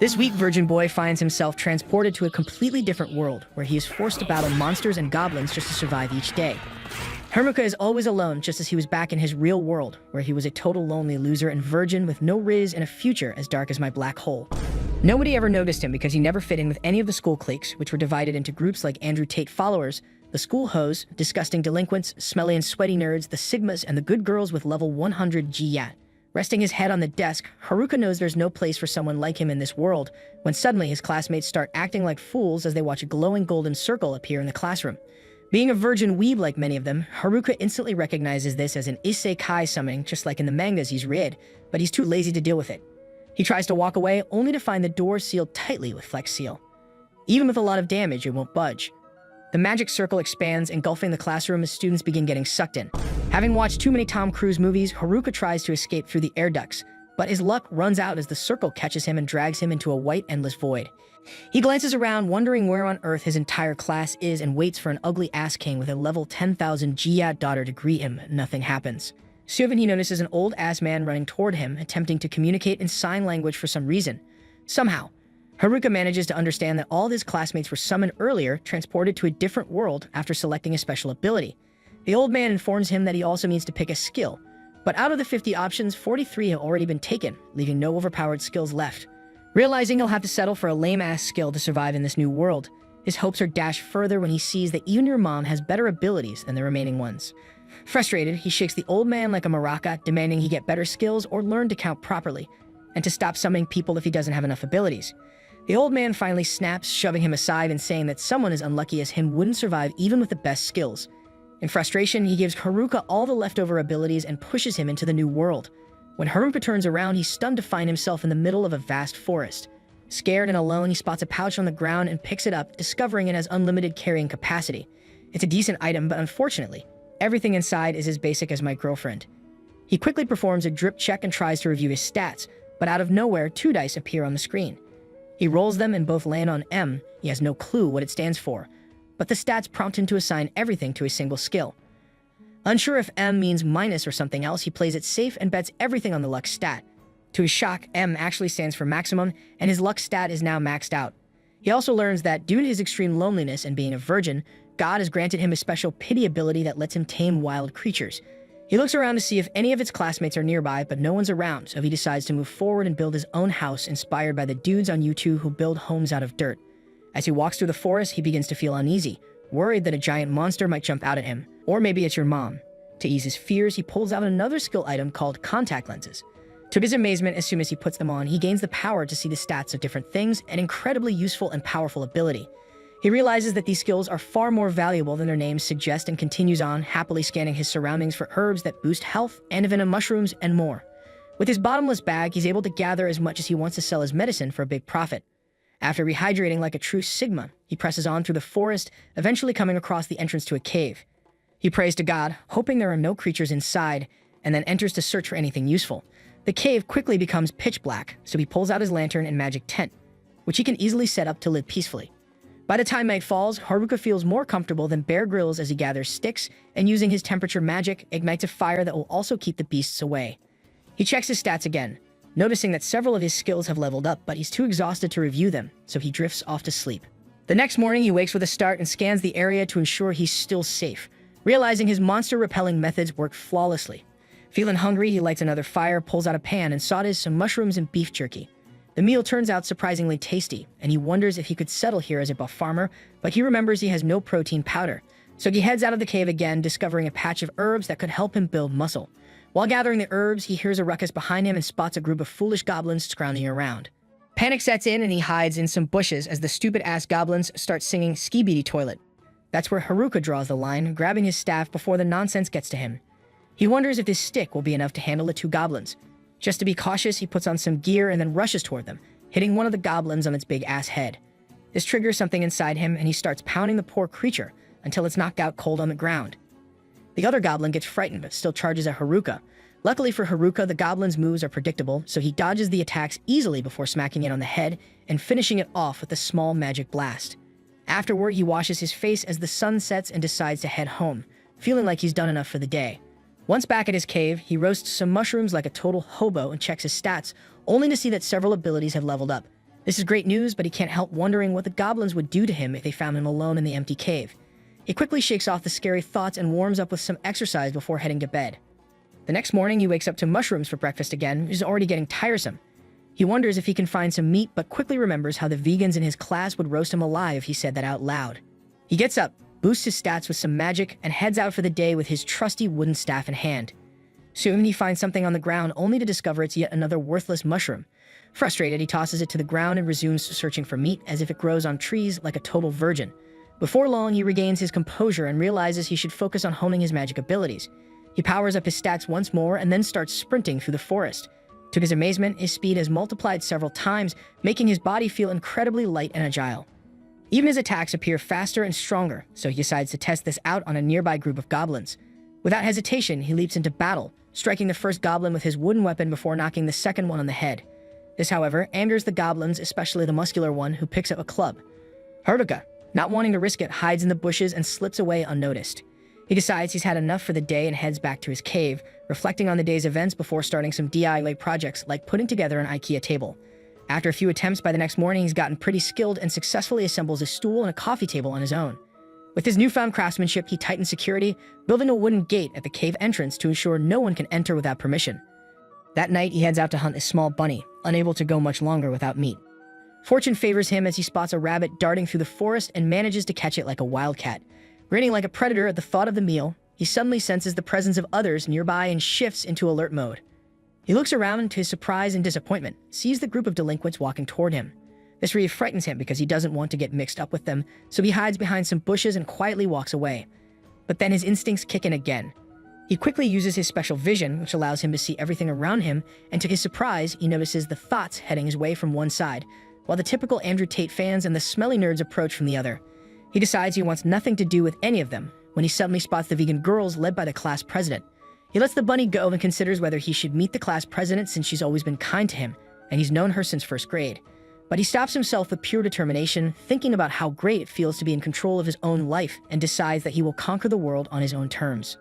This weak virgin boy finds himself transported to a completely different world where he is forced to battle monsters and goblins just to survive each day. Haruka is always alone, just as he was back in his real world, where he was a total lonely loser and virgin with no riz and a future as dark as my black hole. Nobody ever noticed him because he never fit in with any of the school cliques, which were divided into groups like Andrew Tate followers, the school hoes, disgusting delinquents, smelly and sweaty nerds, the Sigmas, and the good girls with level 100 GYAT. Resting his head on the desk, Haruka knows there's no place for someone like him in this world, when suddenly his classmates start acting like fools as they watch a glowing golden circle appear in the classroom. Being a virgin weeb like many of them, Haruka instantly recognizes this as an isekai summoning, just like in the mangas he's read, but he's too lazy to deal with it. He tries to walk away, only to find the door sealed tightly with Flex Seal. Even with a lot of damage, it won't budge. The magic circle expands, engulfing the classroom as students begin getting sucked in. Having watched too many Tom Cruise movies, Haruka tries to escape through the air ducts, but his luck runs out as the circle catches him and drags him into a white, endless void. He glances around, wondering where on earth his entire class is, and waits for an ugly ass king with a level 10,000 GYAT daughter to greet him. Nothing happens. Soon he notices an old-ass man running toward him, attempting to communicate in sign language for some reason. Somehow, Haruka manages to understand that all his classmates were summoned earlier, transported to a different world after selecting a special ability. The old man informs him that he also needs to pick a skill, but out of the 50 options, 43 have already been taken, leaving no overpowered skills left. Realizing he'll have to settle for a lame-ass skill to survive in this new world, his hopes are dashed further when he sees that even your mom has better abilities than the remaining ones. Frustrated, he shakes the old man like a maraca, demanding he get better skills or learn to count properly, and to stop summoning people if he doesn't have enough abilities. The old man finally snaps, shoving him aside and saying that someone as unlucky as him wouldn't survive even with the best skills. In frustration, he gives Haruka all the leftover abilities and pushes him into the new world. When Haruka turns around, he's stunned to find himself in the middle of a vast forest. Scared and alone, he spots a pouch on the ground and picks it up, discovering it has unlimited carrying capacity. It's a decent item, but unfortunately, everything inside is as basic as my girlfriend. He quickly performs a drip check and tries to review his stats, but out of nowhere, 2 dice appear on the screen. He rolls them and both land on M. He has no clue what it stands for, but the stats prompt him to assign everything to a single skill. Unsure if M means minus or something else, he plays it safe and bets everything on the luck stat. To his shock, M actually stands for maximum, and his luck stat is now maxed out. He also learns that due to his extreme loneliness and being a virgin, God has granted him a special pity ability that lets him tame wild creatures. He looks around to see if any of his classmates are nearby, but no one's around, so he decides to move forward and build his own house inspired by the dudes on YouTube who build homes out of dirt. As he walks through the forest, he begins to feel uneasy, worried that a giant monster might jump out at him, or maybe it's your mom. To ease his fears, he pulls out another skill item called contact lenses. To his amazement, as soon as he puts them on, he gains the power to see the stats of different things, an incredibly useful and powerful ability. He realizes that these skills are far more valuable than their names suggest and continues on, happily scanning his surroundings for herbs that boost health, anivina mushrooms, and more. With his bottomless bag, he's able to gather as much as he wants to sell as medicine for a big profit. After rehydrating like a true Sigma, he presses on through the forest, eventually coming across the entrance to a cave. He prays to God, hoping there are no creatures inside, and then enters to search for anything useful. The cave quickly becomes pitch black, so he pulls out his lantern and magic tent, which he can easily set up to live peacefully. By the time night falls, Haruka feels more comfortable than Bear Grylls as he gathers sticks, and using his temperature magic, ignites a fire that will also keep the beasts away. He checks his stats again, noticing that several of his skills have leveled up, but he's too exhausted to review them, so he drifts off to sleep. The next morning, he wakes with a start and scans the area to ensure he's still safe, realizing his monster-repelling methods work flawlessly. Feeling hungry, he lights another fire, pulls out a pan, and sautés some mushrooms and beef jerky. The meal turns out surprisingly tasty, and he wonders if he could settle here as a buff farmer, but he remembers he has no protein powder. So he heads out of the cave again, discovering a patch of herbs that could help him build muscle. While gathering the herbs, he hears a ruckus behind him and spots a group of foolish goblins scrounging around. Panic sets in and he hides in some bushes as the stupid-ass goblins start singing Skibidi Toilet. That's where Haruka draws the line, grabbing his staff before the nonsense gets to him. He wonders if his stick will be enough to handle the 2 goblins. Just to be cautious, he puts on some gear and then rushes toward them, hitting one of the goblins on its big-ass head. This triggers something inside him, and he starts pounding the poor creature until it's knocked out cold on the ground. The other goblin gets frightened but still charges at Haruka. Luckily for Haruka, the goblin's moves are predictable, so he dodges the attacks easily before smacking it on the head and finishing it off with a small magic blast. Afterward, he washes his face as the sun sets and decides to head home, feeling like he's done enough for the day. Once back at his cave, he roasts some mushrooms like a total hobo and checks his stats, only to see that several abilities have leveled up. This is great news, but he can't help wondering what the goblins would do to him if they found him alone in the empty cave. He quickly shakes off the scary thoughts and warms up with some exercise before heading to bed. The next morning, he wakes up to mushrooms for breakfast again, which is already getting tiresome. He wonders if he can find some meat, but quickly remembers how the vegans in his class would roast him alive if he said that out loud. He gets up, boosts his stats with some magic, and heads out for the day with his trusty wooden staff in hand. Soon, he finds something on the ground only to discover it's yet another worthless mushroom. Frustrated, he tosses it to the ground and resumes searching for meat as if it grows on trees like a total virgin. Before long, he regains his composure and realizes he should focus on honing his magic abilities. He powers up his stats once more and then starts sprinting through the forest. To his amazement, his speed has multiplied several times, making his body feel incredibly light and agile. Even his attacks appear faster and stronger, so he decides to test this out on a nearby group of goblins. Without hesitation, he leaps into battle, striking the first goblin with his wooden weapon before knocking the second one on the head. This, however, angers the goblins, especially the muscular one, who picks up a club. Haruka, not wanting to risk it, hides in the bushes and slips away unnoticed. He decides he's had enough for the day and heads back to his cave, reflecting on the day's events before starting some DIY projects like putting together an IKEA table. After a few attempts by the next morning, he's gotten pretty skilled and successfully assembles a stool and a coffee table on his own. With his newfound craftsmanship, he tightens security, building a wooden gate at the cave entrance to ensure no one can enter without permission. That night, he heads out to hunt a small bunny, unable to go much longer without meat. Fortune favors him as he spots a rabbit darting through the forest and manages to catch it like a wildcat. Grinning like a predator at the thought of the meal, he suddenly senses the presence of others nearby and shifts into alert mode. He looks around and to his surprise and disappointment, sees the group of delinquents walking toward him. This really frightens him because he doesn't want to get mixed up with them, so he hides behind some bushes and quietly walks away. But then his instincts kick in again. He quickly uses his special vision, which allows him to see everything around him, and to his surprise, he notices the thoughts heading his way from one side, while the typical Andrew Tate fans and the smelly nerds approach from the other. He decides he wants nothing to do with any of them, when he suddenly spots the vegan girls led by the class president. He lets the bunny go and considers whether he should meet the class president since she's always been kind to him, and he's known her since first grade. But he stops himself with pure determination, thinking about how great it feels to be in control of his own life, and decides that he will conquer the world on his own terms.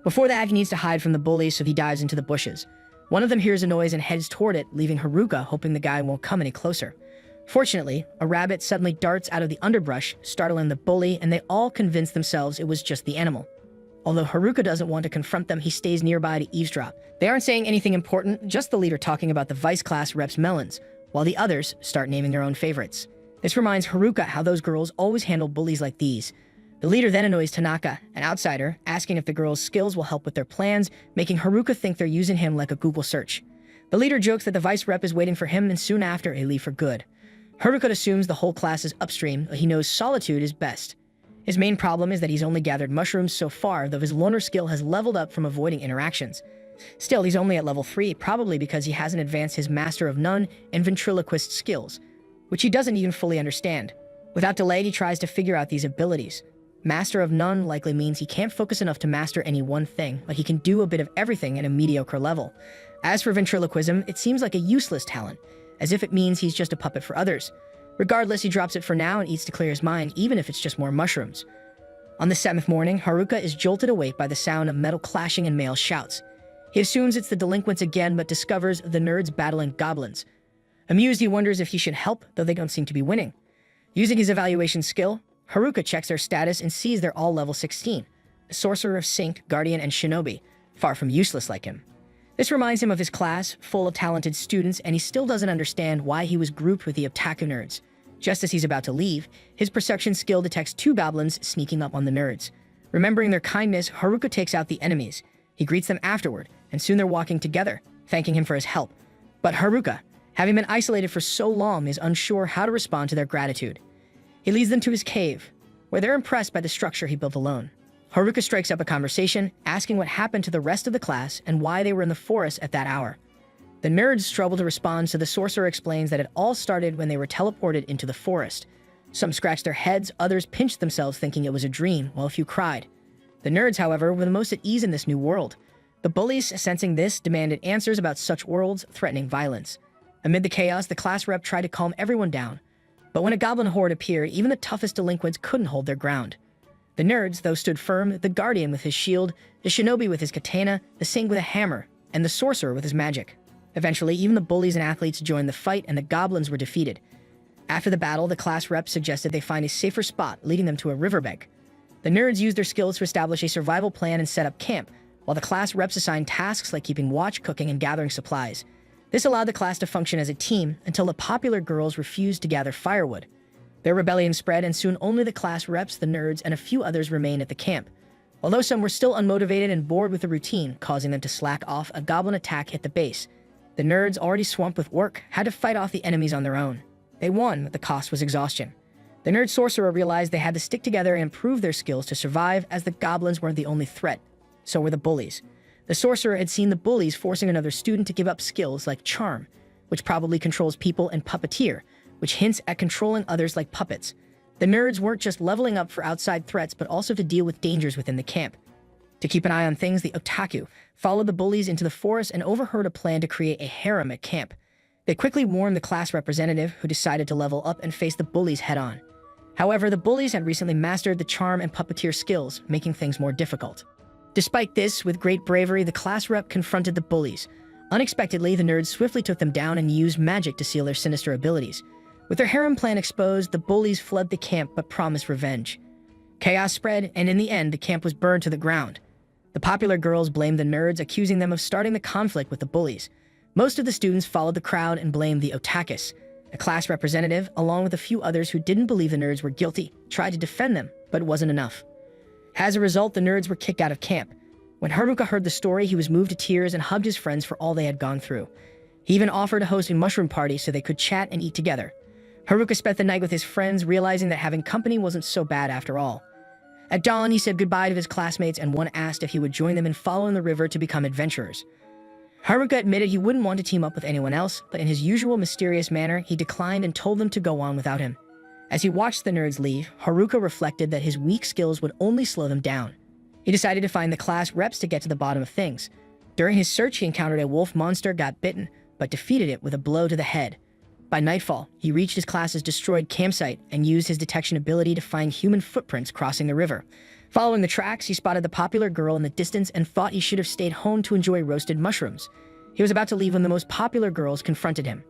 Before that, he needs to hide from the bullies, so he dives into the bushes. One of them hears a noise and heads toward it, leaving Haruka hoping the guy won't come any closer. Fortunately, a rabbit suddenly darts out of the underbrush, startling the bully, and they all convince themselves it was just the animal. Although Haruka doesn't want to confront them, he stays nearby to eavesdrop. They aren't saying anything important, just the leader talking about the vice class rep's melons, while the others start naming their own favorites. This reminds Haruka how those girls always handle bullies like these. The leader then annoys Tanaka, an outsider, asking if the girls' skills will help with their plans, making Haruka think they're using him like a Google search. The leader jokes that the vice rep is waiting for him, and soon after, they leave for good. Haruka assumes the whole class is upstream, but he knows solitude is best. His main problem is that he's only gathered mushrooms so far, though his loner skill has leveled up from avoiding interactions. Still, he's only at level 3, probably because he hasn't advanced his Master of None and Ventriloquist skills, which he doesn't even fully understand. Without delay, he tries to figure out these abilities. Master of None likely means he can't focus enough to master any one thing, but he can do a bit of everything at a mediocre level. As for Ventriloquism, it seems like a useless talent, as if it means he's just a puppet for others. Regardless, he drops it for now and eats to clear his mind, even if it's just more mushrooms. On the 7th morning, Haruka is jolted awake by the sound of metal clashing and male shouts. He assumes it's the delinquents again, but discovers the nerds battling goblins. Amused, he wonders if he should help, though they don't seem to be winning. Using his evaluation skill, Haruka checks their status and sees they're all level 16, a sorcerer of Sync, Guardian, and Shinobi, far from useless like him. This reminds him of his class, full of talented students, and he still doesn't understand why he was grouped with the otaku nerds. Just as he's about to leave, his perception skill detects 2 goblins sneaking up on the nerds. Remembering their kindness, Haruka takes out the enemies. He greets them afterward, and soon they're walking together, thanking him for his help. But Haruka, having been isolated for so long, is unsure how to respond to their gratitude. He leads them to his cave, where they're impressed by the structure he built alone. Haruka strikes up a conversation, asking what happened to the rest of the class and why they were in the forest at that hour. The nerds struggle to respond, so the sorcerer explains that it all started when they were teleported into the forest. Some scratched their heads, others pinched themselves thinking it was a dream, while a few cried. The nerds, however, were the most at ease in this new world. The bullies, sensing this, demanded answers about such worlds, threatening violence. Amid the chaos, the class rep tried to calm everyone down. But when a goblin horde appeared, even the toughest delinquents couldn't hold their ground. The nerds, though, stood firm, the Guardian with his shield, the Shinobi with his katana, the Sync with a hammer, and the Sorcerer with his magic. Eventually, even the bullies and athletes joined the fight, and the goblins were defeated. After the battle, the class rep suggested they find a safer spot, leading them to a riverbank. The nerds used their skills to establish a survival plan and set up camp, while the class reps assigned tasks like keeping watch, cooking, and gathering supplies. This allowed the class to function as a team until the popular girls refused to gather firewood. Their rebellion spread, and soon only the class reps, the nerds, and a few others remained at the camp. Although some were still unmotivated and bored with the routine, causing them to slack off, a goblin attack hit the base. The nerds, already swamped with work, had to fight off the enemies on their own. They won, but the cost was exhaustion. The nerd sorcerer realized they had to stick together and improve their skills to survive, as the goblins weren't the only threat. So were the bullies. The sorcerer had seen the bullies forcing another student to give up skills like charm, which probably controls people, and puppeteer, which hints at controlling others like puppets. The nerds weren't just leveling up for outside threats, but also to deal with dangers within the camp. To keep an eye on things, the otaku followed the bullies into the forest and overheard a plan to create a harem at camp. They quickly warned the class representative, who decided to level up and face the bullies head-on. However, the bullies had recently mastered the charm and puppeteer skills, making things more difficult. Despite this, with great bravery, the class rep confronted the bullies. Unexpectedly, the nerds swiftly took them down and used magic to seal their sinister abilities. With their harem plan exposed, the bullies fled the camp but promised revenge. Chaos spread, and in the end, the camp was burned to the ground. The popular girls blamed the nerds, accusing them of starting the conflict with the bullies. Most of the students followed the crowd and blamed the otakus. The class representative, along with a few others who didn't believe the nerds were guilty, tried to defend them, but it wasn't enough. As a result, the nerds were kicked out of camp. When Haruka heard the story, he was moved to tears and hugged his friends for all they had gone through. He even offered to host a mushroom party so they could chat and eat together. Haruka spent the night with his friends, realizing that having company wasn't so bad after all. At dawn, he said goodbye to his classmates, and one asked if he would join them in following the river to become adventurers. Haruka admitted he wouldn't want to team up with anyone else, but in his usual mysterious manner, he declined and told them to go on without him. As he watched the nerds leave, Haruka reflected that his weak skills would only slow them down. He decided to find the class reps to get to the bottom of things. During his search, he encountered a wolf monster, got bitten, but defeated it with a blow to the head. By nightfall, he reached his class's destroyed campsite and used his detection ability to find human footprints crossing the river. Following the tracks, he spotted the popular girl in the distance and thought he should have stayed home to enjoy roasted mushrooms. He was about to leave when the most popular girls confronted him.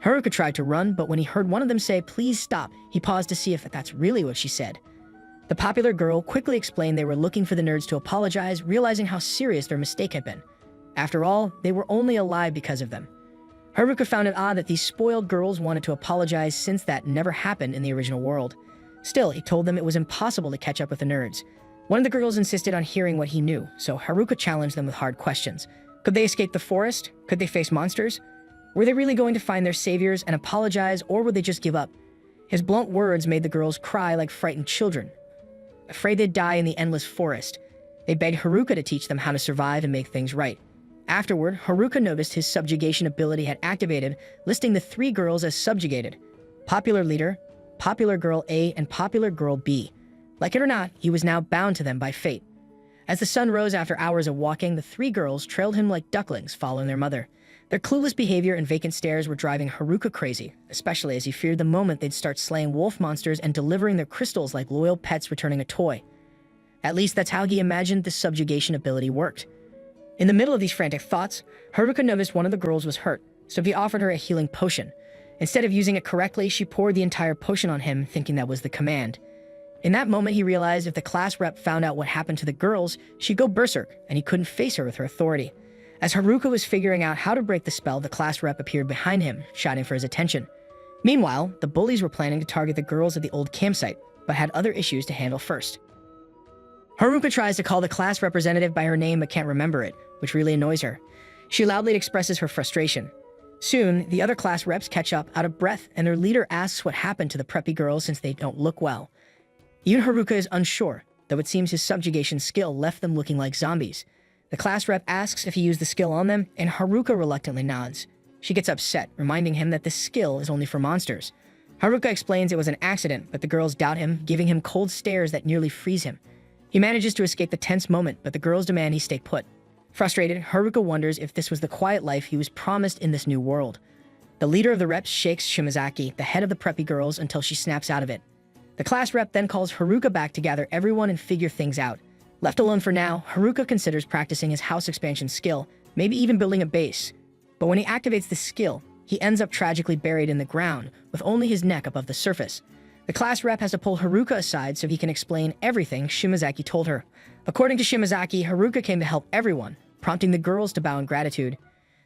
Haruka tried to run, but when he heard one of them say, "Please stop," he paused to see if that's really what she said. The popular girl quickly explained they were looking for the nerds to apologize, realizing how serious their mistake had been. After all, they were only alive because of them. Haruka found it odd that these spoiled girls wanted to apologize, since that never happened in the original world. Still, he told them it was impossible to catch up with the nerds. One of the girls insisted on hearing what he knew, so Haruka challenged them with hard questions. Could they escape the forest? Could they face monsters? Were they really going to find their saviors and apologize, or would they just give up? His blunt words made the girls cry like frightened children, afraid they'd die in the endless forest. They begged Haruka to teach them how to survive and make things right. Afterward, Haruka noticed his subjugation ability had activated, listing the three girls as subjugated: Popular Leader, Popular Girl A, and Popular Girl B. Like it or not, he was now bound to them by fate. As the sun rose after hours of walking, the three girls trailed him like ducklings following their mother. Their clueless behavior and vacant stares were driving Haruka crazy, especially as he feared the moment they'd start slaying wolf monsters and delivering their crystals like loyal pets returning a toy. At least that's how he imagined the subjugation ability worked. In the middle of these frantic thoughts, Haruka noticed one of the girls was hurt, so he offered her a healing potion. Instead of using it correctly, she poured the entire potion on him, thinking that was the command. In that moment, he realized if the class rep found out what happened to the girls, she'd go berserk, and he couldn't face her with her authority. As Haruka was figuring out how to break the spell, the class rep appeared behind him, shouting for his attention. Meanwhile, the bullies were planning to target the girls at the old campsite, but had other issues to handle first. Haruka tries to call the class representative by her name but can't remember it, which really annoys her. She loudly expresses her frustration. Soon, the other class reps catch up, out of breath, and their leader asks what happened to the preppy girls since they don't look well. Even Haruka is unsure, though it seems his subjugation skill left them looking like zombies. The class rep asks if he used the skill on them, and Haruka reluctantly nods. She gets upset, reminding him that the skill is only for monsters. Haruka explains it was an accident, but the girls doubt him, giving him cold stares that nearly freeze him. He manages to escape the tense moment, but the girls demand he stay put. Frustrated, Haruka wonders if this was the quiet life he was promised in this new world. The leader of the reps shakes Shimazaki, the head of the preppy girls, until she snaps out of it. The class rep then calls Haruka back to gather everyone and figure things out. Left alone for now, Haruka considers practicing his house expansion skill, maybe even building a base. But when he activates the skill, he ends up tragically buried in the ground, with only his neck above the surface. The class rep has to pull Haruka aside so he can explain everything Shimazaki told her. According to Shimazaki, Haruka came to help everyone, prompting the girls to bow in gratitude.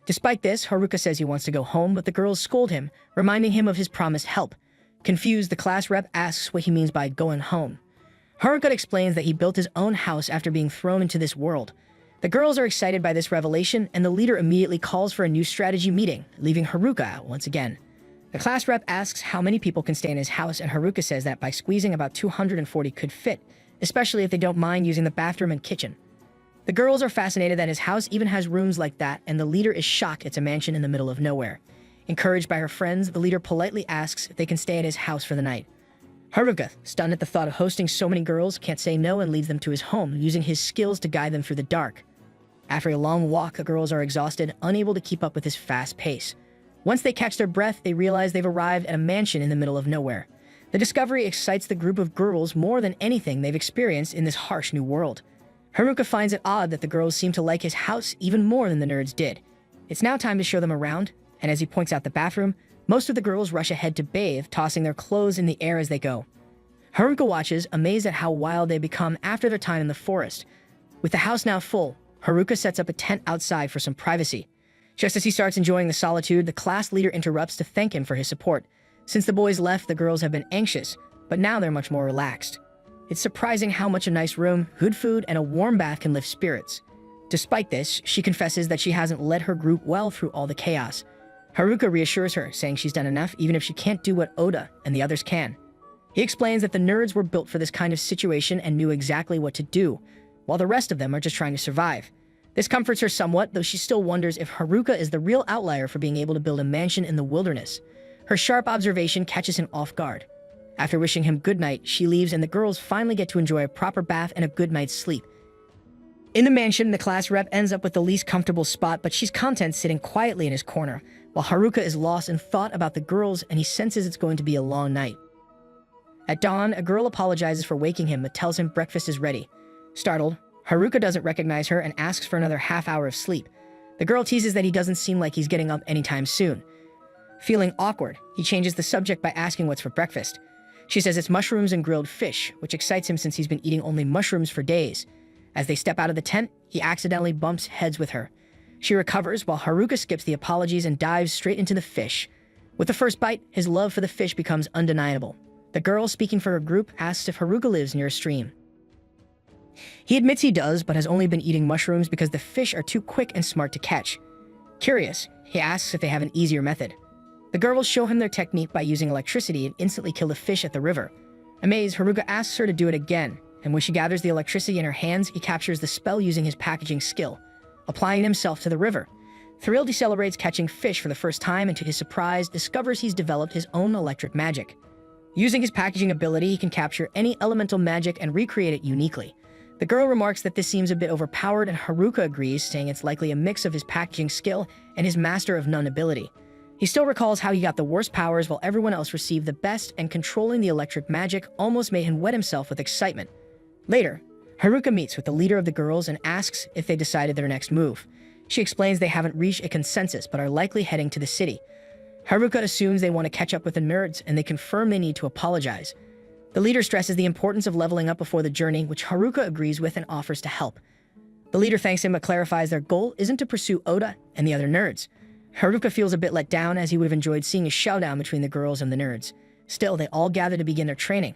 Despite this, Haruka says he wants to go home, but the girls scold him, reminding him of his promised help. Confused, the class rep asks what he means by going home. Haruka explains that he built his own house after being thrown into this world. The girls are excited by this revelation, and the leader immediately calls for a new strategy meeting, leaving Haruka out once again. The class rep asks how many people can stay in his house, and Haruka says that by squeezing about 240 could fit, especially if they don't mind using the bathroom and kitchen. The girls are fascinated that his house even has rooms like that, and the leader is shocked it's a mansion in the middle of nowhere. Encouraged by her friends, the leader politely asks if they can stay at his house for the night. Haruka, stunned at the thought of hosting so many girls, can't say no and leads them to his home, using his skills to guide them through the dark. After a long walk, the girls are exhausted, unable to keep up with his fast pace. Once they catch their breath, they realize they've arrived at a mansion in the middle of nowhere. The discovery excites the group of girls more than anything they've experienced in this harsh new world. Haruka finds it odd that the girls seem to like his house even more than the nerds did. It's now time to show them around, and as he points out the bathroom, most of the girls rush ahead to bathe, tossing their clothes in the air as they go. Haruka watches, amazed at how wild they become after their time in the forest. With the house now full, Haruka sets up a tent outside for some privacy. Just as he starts enjoying the solitude, the class leader interrupts to thank him for his support. Since the boys left, the girls have been anxious, but now they're much more relaxed. It's surprising how much a nice room, good food, and a warm bath can lift spirits. Despite this, she confesses that she hasn't led her group well through all the chaos. Haruka reassures her, saying she's done enough even if she can't do what Oda and the others can. He explains that the nerds were built for this kind of situation and knew exactly what to do, while the rest of them are just trying to survive. This comforts her somewhat, though she still wonders if Haruka is the real outlier for being able to build a mansion in the wilderness. Her sharp observation catches him off guard. After wishing him good night, she leaves and the girls finally get to enjoy a proper bath and a good night's sleep. In the mansion, the class rep ends up with the least comfortable spot, but she's content sitting quietly in his corner, while Haruka is lost in thought about the girls and he senses it's going to be a long night. At dawn, a girl apologizes for waking him but tells him breakfast is ready. Startled, Haruka doesn't recognize her and asks for another half hour of sleep. The girl teases that he doesn't seem like he's getting up anytime soon. Feeling awkward, he changes the subject by asking what's for breakfast. She says it's mushrooms and grilled fish, which excites him since he's been eating only mushrooms for days. As they step out of the tent, he accidentally bumps heads with her. She recovers while Haruka skips the apologies and dives straight into the fish. With the first bite, his love for the fish becomes undeniable. The girl, speaking for her group, asks if Haruka lives near a stream. He admits he does, but has only been eating mushrooms because the fish are too quick and smart to catch. Curious, he asks if they have an easier method. The girls show him their technique by using electricity and instantly kill the fish at the river. Amazed, Haruka asks her to do it again, and when she gathers the electricity in her hands, he captures the spell using his packaging skill, applying himself to the river. Thrilled, he celebrates catching fish for the first time and to his surprise, discovers he's developed his own electric magic. Using his packaging ability, he can capture any elemental magic and recreate it uniquely. The girl remarks that this seems a bit overpowered, and Haruka agrees, saying it's likely a mix of his packaging skill and his Master of None ability. He still recalls how he got the worst powers while everyone else received the best, and controlling the electric magic almost made him wet himself with excitement. Later, Haruka meets with the leader of the girls and asks if they decided their next move. She explains they haven't reached a consensus but are likely heading to the city. Haruka assumes they want to catch up with the nerds, and they confirm they need to apologize. The leader stresses the importance of leveling up before the journey, which Haruka agrees with and offers to help. The leader thanks him but clarifies their goal isn't to pursue Oda and the other nerds. Haruka feels a bit let down, as he would have enjoyed seeing a showdown between the girls and the nerds. Still, they all gather to begin their training.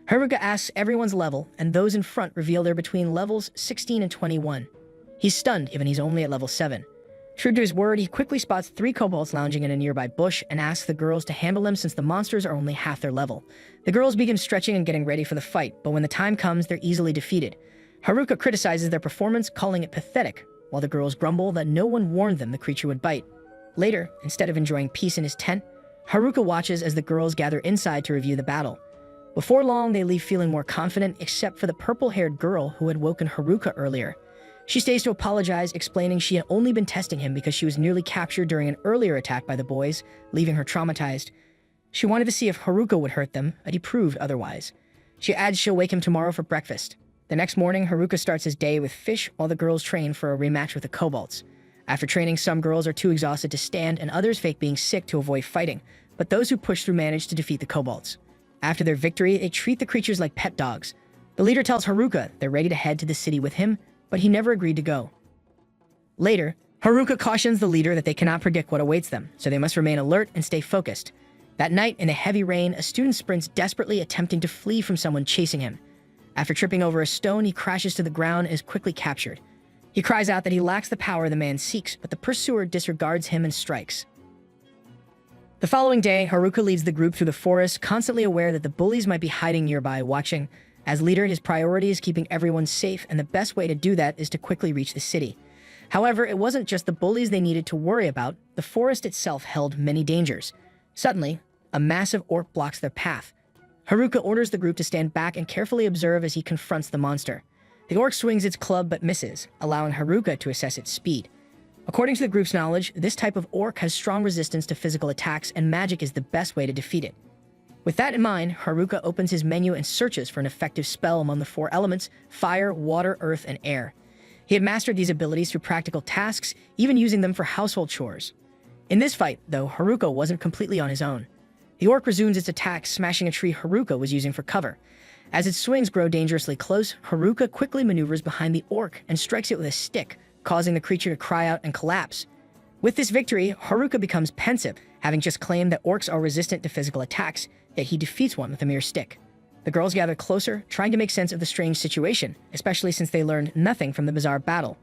Haruka asks everyone's level, and those in front reveal they're between levels 16 and 21. He's stunned given he's only at level 7. True to his word, he quickly spots 3 kobolds lounging in a nearby bush and asks the girls to handle them since the monsters are only half their level. The girls begin stretching and getting ready for the fight, but when the time comes, they're easily defeated. Haruka criticizes their performance, calling it pathetic, while the girls grumble that no one warned them the creature would bite. Later, instead of enjoying peace in his tent, Haruka watches as the girls gather inside to review the battle. Before long, they leave feeling more confident, except for the purple-haired girl who had woken Haruka earlier. She stays to apologize, explaining she had only been testing him because she was nearly captured during an earlier attack by the boys, leaving her traumatized. She wanted to see if Haruka would hurt them, but he proved otherwise. She adds she'll wake him tomorrow for breakfast. The next morning, Haruka starts his day with fish while the girls train for a rematch with the kobolds. After training, some girls are too exhausted to stand and others fake being sick to avoid fighting, but those who push through manage to defeat the kobolds. After their victory, they treat the creatures like pet dogs. The leader tells Haruka they're ready to head to the city with him, but he never agreed to go. Later, Haruka cautions the leader that they cannot predict what awaits them, so they must remain alert and stay focused. That night, in the heavy rain, a student sprints desperately attempting to flee from someone chasing him. After tripping over a stone, he crashes to the ground and is quickly captured. He cries out that he lacks the power the man seeks, but the pursuer disregards him and strikes. The following day, Haruka leads the group through the forest, constantly aware that the bullies might be hiding nearby, watching. As leader, his priority is keeping everyone safe, and the best way to do that is to quickly reach the city. However, it wasn't just the bullies they needed to worry about. The forest itself held many dangers. Suddenly, a massive orc blocks their path. Haruka orders the group to stand back and carefully observe as he confronts the monster. The orc swings its club but misses, allowing Haruka to assess its speed. According to the group's knowledge, this type of orc has strong resistance to physical attacks, and magic is the best way to defeat it. With that in mind, Haruka opens his menu and searches for an effective spell among the 4 elements: fire, water, earth, and air. He had mastered these abilities through practical tasks, even using them for household chores. In this fight, though, Haruka wasn't completely on his own. The orc resumes its attack, smashing a tree Haruka was using for cover. As its swings grow dangerously close, Haruka quickly maneuvers behind the orc and strikes it with a stick, causing the creature to cry out and collapse. With this victory, Haruka becomes pensive, having just claimed that orcs are resistant to physical attacks, yet he defeats one with a mere stick. The girls gather closer, trying to make sense of the strange situation, especially since they learned nothing from the bizarre battle.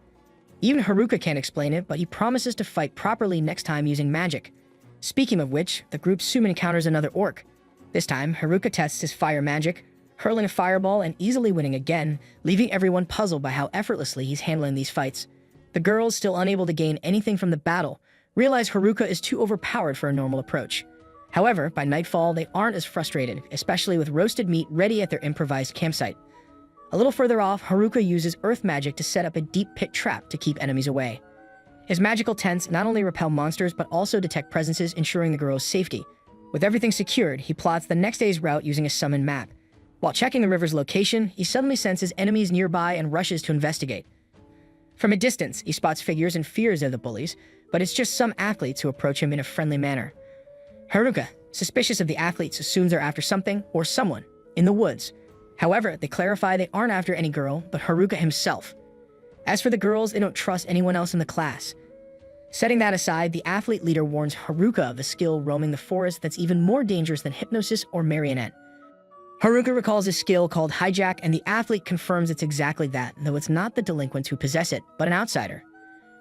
Even Haruka can't explain it, but he promises to fight properly next time using magic. Speaking of which, the group soon encounters another orc. This time, Haruka tests his fire magic, hurling a fireball and easily winning again, leaving everyone puzzled by how effortlessly he's handling these fights. The girls, still unable to gain anything from the battle, realize Haruka is too overpowered for a normal approach. However, by nightfall, they aren't as frustrated, especially with roasted meat ready at their improvised campsite. A little further off, Haruka uses earth magic to set up a deep pit trap to keep enemies away. His magical tents not only repel monsters, but also detect presences, ensuring the girls' safety. With everything secured, he plots the next day's route using a summon map. While checking the river's location, he suddenly senses enemies nearby and rushes to investigate. From a distance, he spots figures and fears of the bullies, but it's just some athletes who approach him in a friendly manner. Haruka, suspicious of the athletes, assumes they're after something or someone in the woods. However, they clarify they aren't after any girl, but Haruka himself. As for the girls, they don't trust anyone else in the class. Setting that aside, the athlete leader warns Haruka of a skill roaming the forest that's even more dangerous than hypnosis or marionette. Haruka recalls a skill called hijack, and the athlete confirms it's exactly that, though it's not the delinquents who possess it, but an outsider.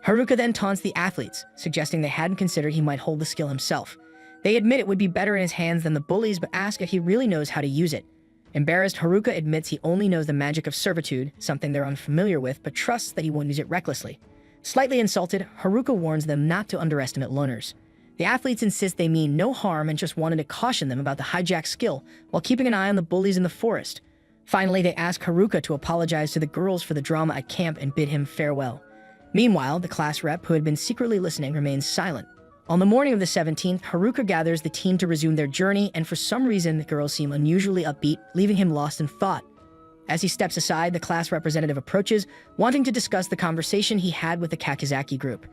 Haruka then taunts the athletes, suggesting they hadn't considered he might hold the skill himself. They admit it would be better in his hands than the bullies, but ask if he really knows how to use it. Embarrassed, Haruka admits he only knows the magic of servitude, something they're unfamiliar with, but trusts that he won't use it recklessly. Slightly insulted, Haruka warns them not to underestimate loners. The athletes insist they mean no harm and just wanted to caution them about the hijack skill, while keeping an eye on the bullies in the forest. Finally, they ask Haruka to apologize to the girls for the drama at camp and bid him farewell. Meanwhile, the class rep, who had been secretly listening, remains silent. On the morning of the 17th, Haruka gathers the team to resume their journey, and for some reason, the girls seem unusually upbeat, leaving him lost in thought. As he steps aside, the class representative approaches, wanting to discuss the conversation he had with the Kakizaki group.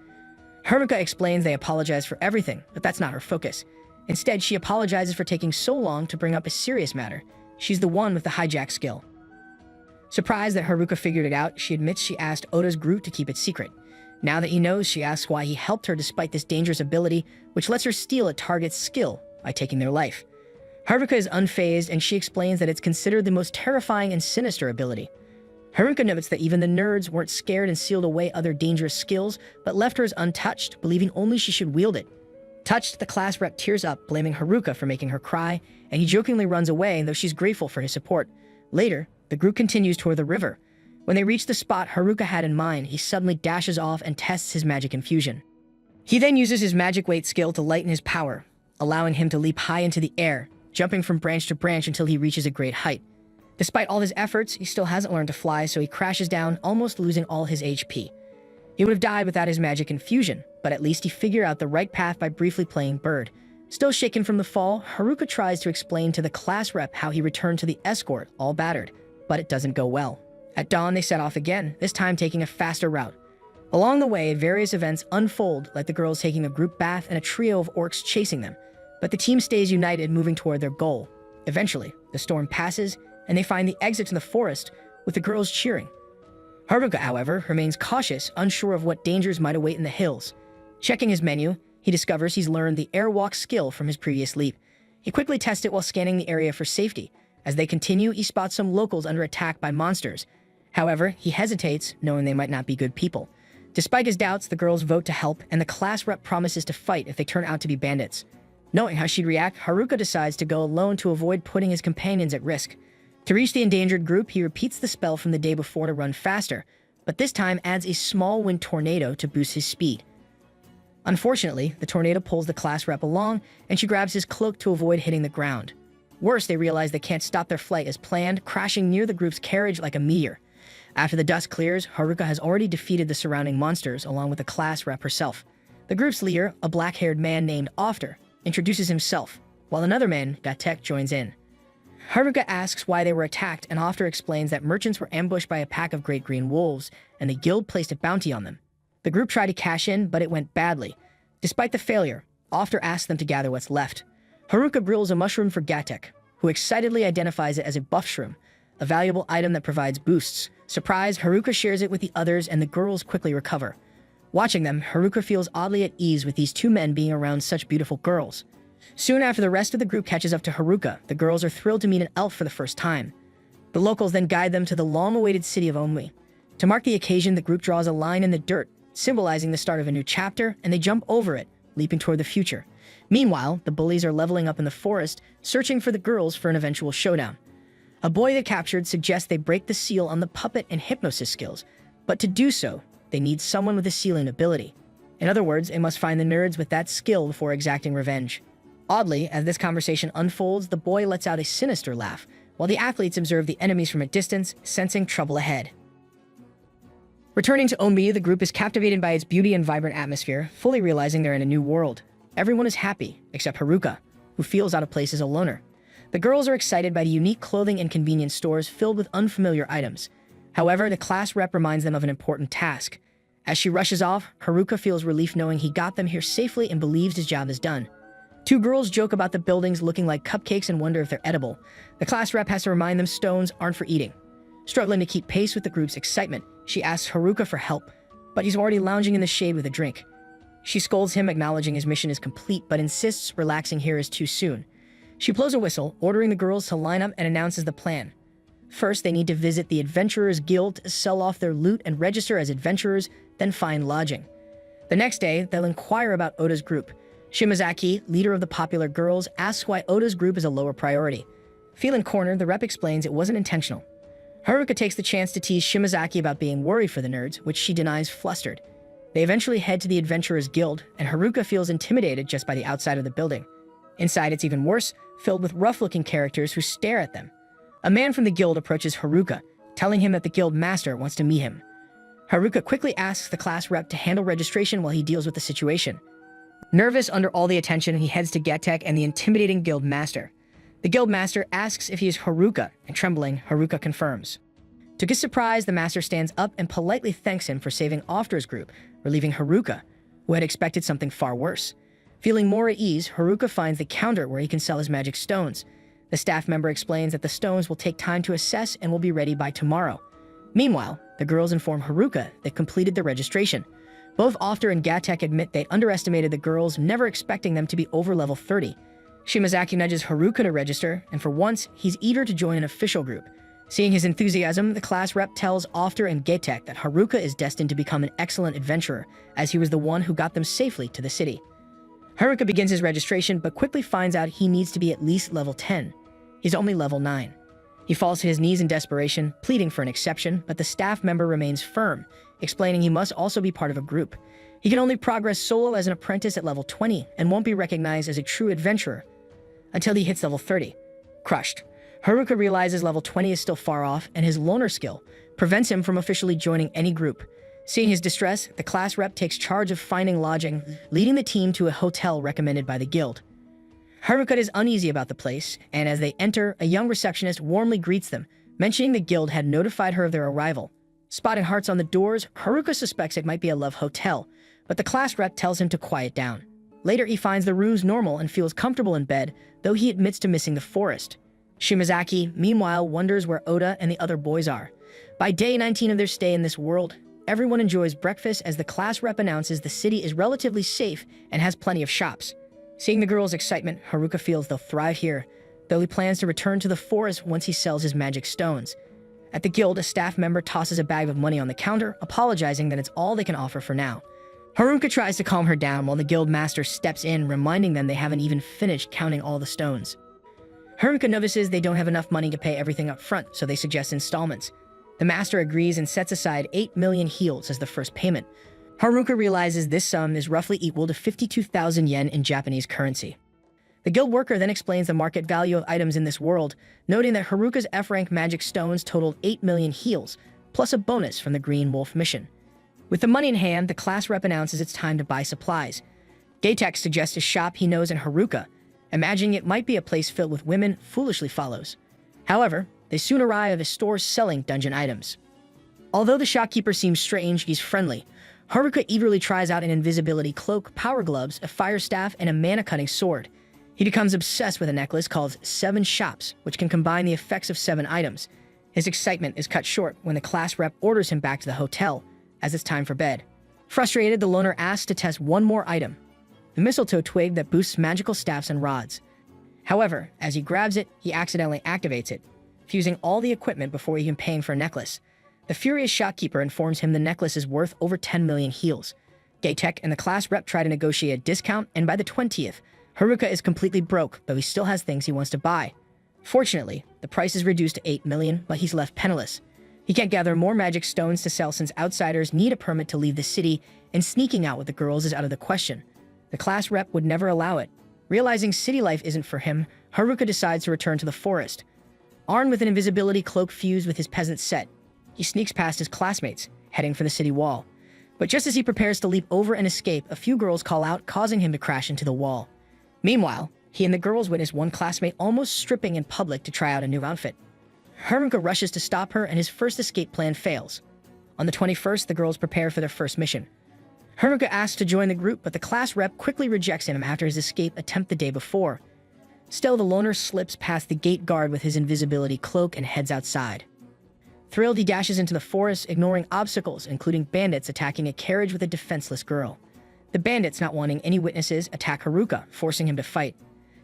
Haruka explains they apologize for everything, but that's not her focus. Instead, she apologizes for taking so long to bring up a serious matter. She's the one with the hijack skill. Surprised that Haruka figured it out, she admits she asked Oda's group to keep it secret. Now that he knows, she asks why he helped her despite this dangerous ability, which lets her steal a target's skill by taking their life. Haruka is unfazed, and she explains that it's considered the most terrifying and sinister ability. Haruka notes that even the nerds weren't scared and sealed away other dangerous skills, but left hers untouched, believing only she should wield it. Touched, the class rep tears up, blaming Haruka for making her cry, and he jokingly runs away, though she's grateful for his support. Later, the group continues toward the river. When they reach the spot Haruka had in mind, he suddenly dashes off and tests his magic infusion. He then uses his magic weight skill to lighten his power, allowing him to leap high into the air, jumping from branch to branch until he reaches a great height. Despite all his efforts, he still hasn't learned to fly, so he crashes down, almost losing all his HP. He would have died without his magic infusion, but at least he figured out the right path by briefly playing bird. Still shaken from the fall, Haruka tries to explain to the class rep how he returned to the escort, all battered, but it doesn't go well. At dawn, they set off again, this time taking a faster route. Along the way, various events unfold, like the girls taking a group bath and a trio of orcs chasing them. But the team stays united, moving toward their goal. Eventually, the storm passes, and they find the exit to the forest, with the girls cheering. Haruka, however, remains cautious, unsure of what dangers might await in the hills. Checking his menu, he discovers he's learned the airwalk skill from his previous leap. He quickly tests it while scanning the area for safety. As they continue, he spots some locals under attack by monsters. However, he hesitates, knowing they might not be good people. Despite his doubts, the girls vote to help, and the class rep promises to fight if they turn out to be bandits. Knowing how she'd react, Haruka decides to go alone to avoid putting his companions at risk. To reach the endangered group, he repeats the spell from the day before to run faster, but this time adds a small wind tornado to boost his speed. Unfortunately, the tornado pulls the class rep along, and she grabs his cloak to avoid hitting the ground. Worse, they realize they can't stop their flight as planned, crashing near the group's carriage like a meteor. After the dust clears, Haruka has already defeated the surrounding monsters along with the class rep herself. The group's leader, a black-haired man named After, introduces himself, while another man, Gatek, joins in. Haruka asks why they were attacked, and After explains that merchants were ambushed by a pack of great green wolves, and the guild placed a bounty on them. The group tried to cash in, but it went badly. Despite the failure, After asks them to gather what's left. Haruka grills a mushroom for Gatek, who excitedly identifies it as a buff shroom, a valuable item that provides boosts. Surprised, Haruka shares it with the others, and the girls quickly recover. Watching them, Haruka feels oddly at ease with these two men being around such beautiful girls. Soon after the rest of the group catches up to Haruka, the girls are thrilled to meet an elf for the first time. The locals then guide them to the long-awaited city of Onmi. To mark the occasion, the group draws a line in the dirt, symbolizing the start of a new chapter, and they jump over it, leaping toward the future. Meanwhile, the bullies are leveling up in the forest, searching for the girls for an eventual showdown. A boy they captured suggests they break the seal on the puppet and hypnosis skills, but to do so, they need someone with a sealing ability. In other words, they must find the nerds with that skill before exacting revenge. Oddly, as this conversation unfolds, the boy lets out a sinister laugh, while the athletes observe the enemies from a distance, sensing trouble ahead. Returning to Onmi, the group is captivated by its beauty and vibrant atmosphere, fully realizing they're in a new world. Everyone is happy, except Haruka, who feels out of place as a loner. The girls are excited by the unique clothing and convenience stores filled with unfamiliar items. However, the class rep reminds them of an important task. As she rushes off, Haruka feels relief knowing he got them here safely and believes his job is done. Two girls joke about the buildings looking like cupcakes and wonder if they're edible. The class rep has to remind them stones aren't for eating. Struggling to keep pace with the group's excitement, she asks Haruka for help, but he's already lounging in the shade with a drink. She scolds him, acknowledging his mission is complete, but insists relaxing here is too soon. She blows a whistle, ordering the girls to line up, and announces the plan. First, they need to visit the Adventurers Guild to sell off their loot and register as adventurers, then find lodging. The next day, they'll inquire about Oda's group. Shimazaki, leader of the popular girls, asks why Oda's group is a lower priority. Feeling cornered, the rep explains it wasn't intentional. Haruka takes the chance to tease Shimazaki about being worried for the nerds, which she denies flustered. They eventually head to the Adventurers Guild, and Haruka feels intimidated just by the outside of the building. Inside, it's even worse, filled with rough-looking characters who stare at them. A man from the guild approaches Haruka, telling him that the guild master wants to meet him. Haruka quickly asks the class rep to handle registration while he deals with the situation. Nervous under all the attention, he heads to Gatek and the intimidating guild master. The guild master asks if he is Haruka, and trembling, Haruka confirms. To his surprise, the master stands up and politely thanks him for saving After's group, relieving Haruka, who had expected something far worse. Feeling more at ease, Haruka finds the counter where he can sell his magic stones. The staff member explains that the stones will take time to assess and will be ready by tomorrow. Meanwhile, the girls inform Haruka they've completed the registration. Both After and Gatek admit they underestimated the girls, never expecting them to be over level 30. Shimazaki nudges Haruka to register, and for once, he's eager to join an official group. Seeing his enthusiasm, the class rep tells After and Gatek that Haruka is destined to become an excellent adventurer, as he was the one who got them safely to the city. Haruka begins his registration, but quickly finds out he needs to be at least level 10. He's only level 9. He falls to his knees in desperation, pleading for an exception, but the staff member remains firm, explaining he must also be part of a group. He can only progress solo as an apprentice at level 20 and won't be recognized as a true adventurer until he hits level 30. Crushed, Haruka realizes level 20 is still far off, and his loner skill prevents him from officially joining any group. Seeing his distress, the class rep takes charge of finding lodging, leading the team to a hotel recommended by the guild. Haruka is uneasy about the place, and as they enter, a young receptionist warmly greets them, mentioning the guild had notified her of their arrival. Spotting hearts on the doors, Haruka suspects it might be a love hotel, but the class rep tells him to quiet down. Later, he finds the rooms normal and feels comfortable in bed, though he admits to missing the forest. Shimazaki, meanwhile, wonders where Oda and the other boys are. By day 19 of their stay in this world, everyone enjoys breakfast as the class rep announces the city is relatively safe and has plenty of shops. Seeing the girls' excitement, Haruka feels they'll thrive here, though he plans to return to the forest once he sells his magic stones. At the guild, a staff member tosses a bag of money on the counter, apologizing that it's all they can offer for now. Haruka tries to calm her down while the guild master steps in, reminding them they haven't even finished counting all the stones. Haruka notices they don't have enough money to pay everything up front, so they suggest installments. The master agrees and sets aside 8 million heals as the first payment. Haruka realizes this sum is roughly equal to 52,000 yen in Japanese currency. The guild worker then explains the market value of items in this world, noting that Haruka's F-rank magic stones totaled 8 million heals, plus a bonus from the Green Wolf mission. With the money in hand, the class rep announces it's time to buy supplies. Gaytek suggests a shop he knows in Haruka, imagining it might be a place filled with women, foolishly follows. However, they soon arrive at a store selling dungeon items. Although the shopkeeper seems strange, he's friendly. Haruka eagerly tries out an invisibility cloak, power gloves, a fire staff, and a mana-cutting sword. He becomes obsessed with a necklace called 7 Shops, which can combine the effects of 7 items. His excitement is cut short when the class rep orders him back to the hotel, as it's time for bed. Frustrated, the loner asks to test one more item, the mistletoe twig that boosts magical staffs and rods. However, as he grabs it, he accidentally activates it, fusing all the equipment before even paying for a necklace. The furious shopkeeper informs him the necklace is worth over 10 million heals. Gaytek and the class rep try to negotiate a discount, and by the 20th, Haruka is completely broke, though he still has things he wants to buy. Fortunately, the price is reduced to 8 million, but he's left penniless. He can't gather more magic stones to sell since outsiders need a permit to leave the city, and sneaking out with the girls is out of the question. The class rep would never allow it. Realizing city life isn't for him, Haruka decides to return to the forest. Armed with an invisibility cloak fused with his peasant set, he sneaks past his classmates, heading for the city wall. But just as he prepares to leap over and escape, a few girls call out, causing him to crash into the wall. Meanwhile, he and the girls witness one classmate almost stripping in public to try out a new outfit. Haruka rushes to stop her, and his first escape plan fails. On the 21st, the girls prepare for their first mission. Haruka asks to join the group, but the class rep quickly rejects him after his escape attempt the day before. Still, the loner slips past the gate guard with his invisibility cloak and heads outside. Thrilled, he dashes into the forest, ignoring obstacles, including bandits attacking a carriage with a defenseless girl. The bandits, not wanting any witnesses, attack Haruka, forcing him to fight.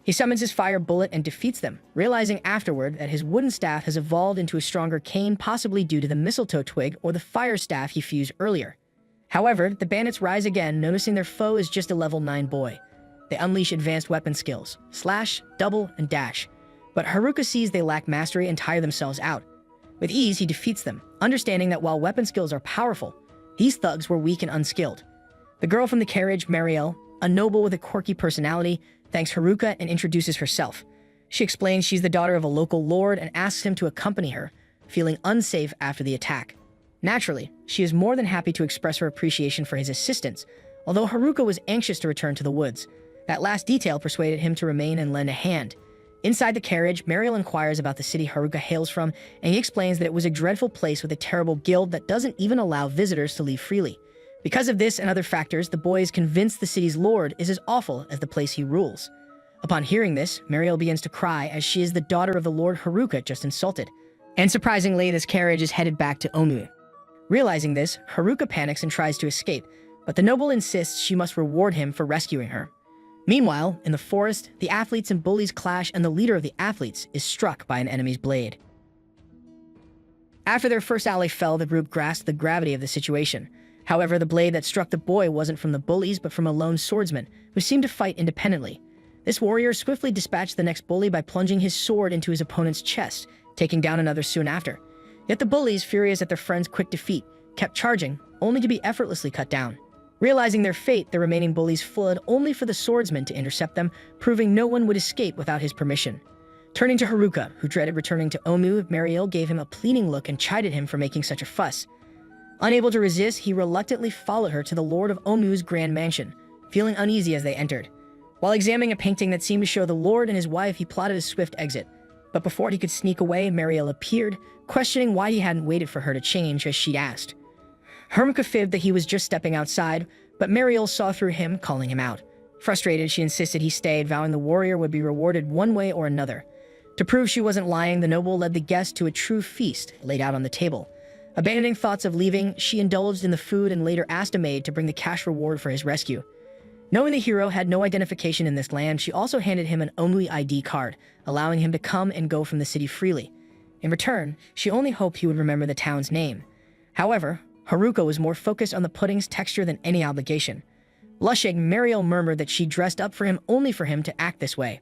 He summons his fire bullet and defeats them, realizing afterward that his wooden staff has evolved into a stronger cane, possibly due to the mistletoe twig or the fire staff he fused earlier. However, the bandits rise again, noticing their foe is just a level 9 boy. They unleash advanced weapon skills, slash, double, and dash. But Haruka sees they lack mastery and tire themselves out. With ease, he defeats them, understanding that while weapon skills are powerful, these thugs were weak and unskilled. The girl from the carriage, Marielle, a noble with a quirky personality, thanks Haruka and introduces herself. She explains she's the daughter of a local lord and asks him to accompany her, feeling unsafe after the attack. Naturally, she is more than happy to express her appreciation for his assistance, although Haruka was anxious to return to the woods. That last detail persuaded him to remain and lend a hand. Inside the carriage, Mariel inquires about the city Haruka hails from, and he explains that it was a dreadful place with a terrible guild that doesn't even allow visitors to leave freely. Because of this and other factors, the boy is convinced the city's lord is as awful as the place he rules. Upon hearing this, Mariel begins to cry as she is the daughter of the Lord Haruka just insulted. And surprisingly, this carriage is headed back to Omu. Realizing this, Haruka panics and tries to escape, but the noble insists she must reward him for rescuing her. Meanwhile, in the forest, the athletes and bullies clash, and the leader of the athletes is struck by an enemy's blade. After their first ally fell, the group grasped the gravity of the situation. However, the blade that struck the boy wasn't from the bullies, but from a lone swordsman, who seemed to fight independently. This warrior swiftly dispatched the next bully by plunging his sword into his opponent's chest, taking down another soon after. Yet the bullies, furious at their friend's quick defeat, kept charging, only to be effortlessly cut down. Realizing their fate, the remaining bullies fled only for the swordsman to intercept them, proving no one would escape without his permission. Turning to Haruka, who dreaded returning to Omu, Mariel gave him a pleading look and chided him for making such a fuss. Unable to resist, he reluctantly followed her to the Lord of Omu's grand mansion, feeling uneasy as they entered. While examining a painting that seemed to show the Lord and his wife, he plotted a swift exit. But before he could sneak away, Mariel appeared, questioning why he hadn't waited for her to change as she'd asked. Haruka fibbed that he was just stepping outside, but Mariel saw through him, calling him out. Frustrated, she insisted he stayed, vowing the warrior would be rewarded one way or another. To prove she wasn't lying, the noble led the guest to a true feast laid out on the table. Abandoning thoughts of leaving, she indulged in the food and later asked a maid to bring the cash reward for his rescue. Knowing the hero had no identification in this land, she also handed him an Onui ID card, allowing him to come and go from the city freely. In return, she only hoped he would remember the town's name. However, Haruka was more focused on the pudding's texture than any obligation. Blushing, Mariel murmured that she dressed up for him only for him to act this way.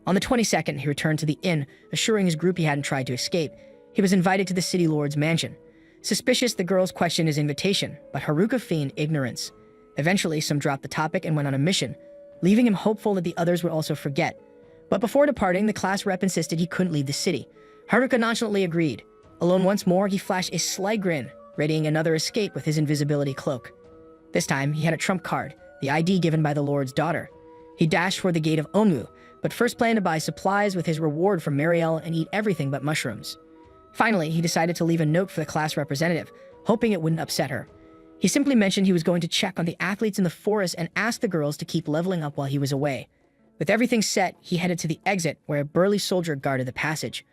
On the 22nd, he returned to the inn, assuring his group he hadn't tried to escape. He was invited to the city lord's mansion. Suspicious, the girls questioned his invitation, but Haruka feigned ignorance. Eventually, some dropped the topic and went on a mission, leaving him hopeful that the others would also forget. But before departing, the class rep insisted he couldn't leave the city. Haruka nonchalantly agreed. Alone once more, he flashed a sly grin, readying another escape with his invisibility cloak. This time, he had a trump card, the ID given by the lord's daughter. He dashed toward the gate of Onmu, but first planned to buy supplies with his reward from Mariel and eat everything but mushrooms. Finally, he decided to leave a note for the class representative, hoping it wouldn't upset her. He simply mentioned he was going to check on the athletes in the forest and ask the girls to keep leveling up while he was away. With everything set, he headed to the exit where a burly soldier guarded the passage.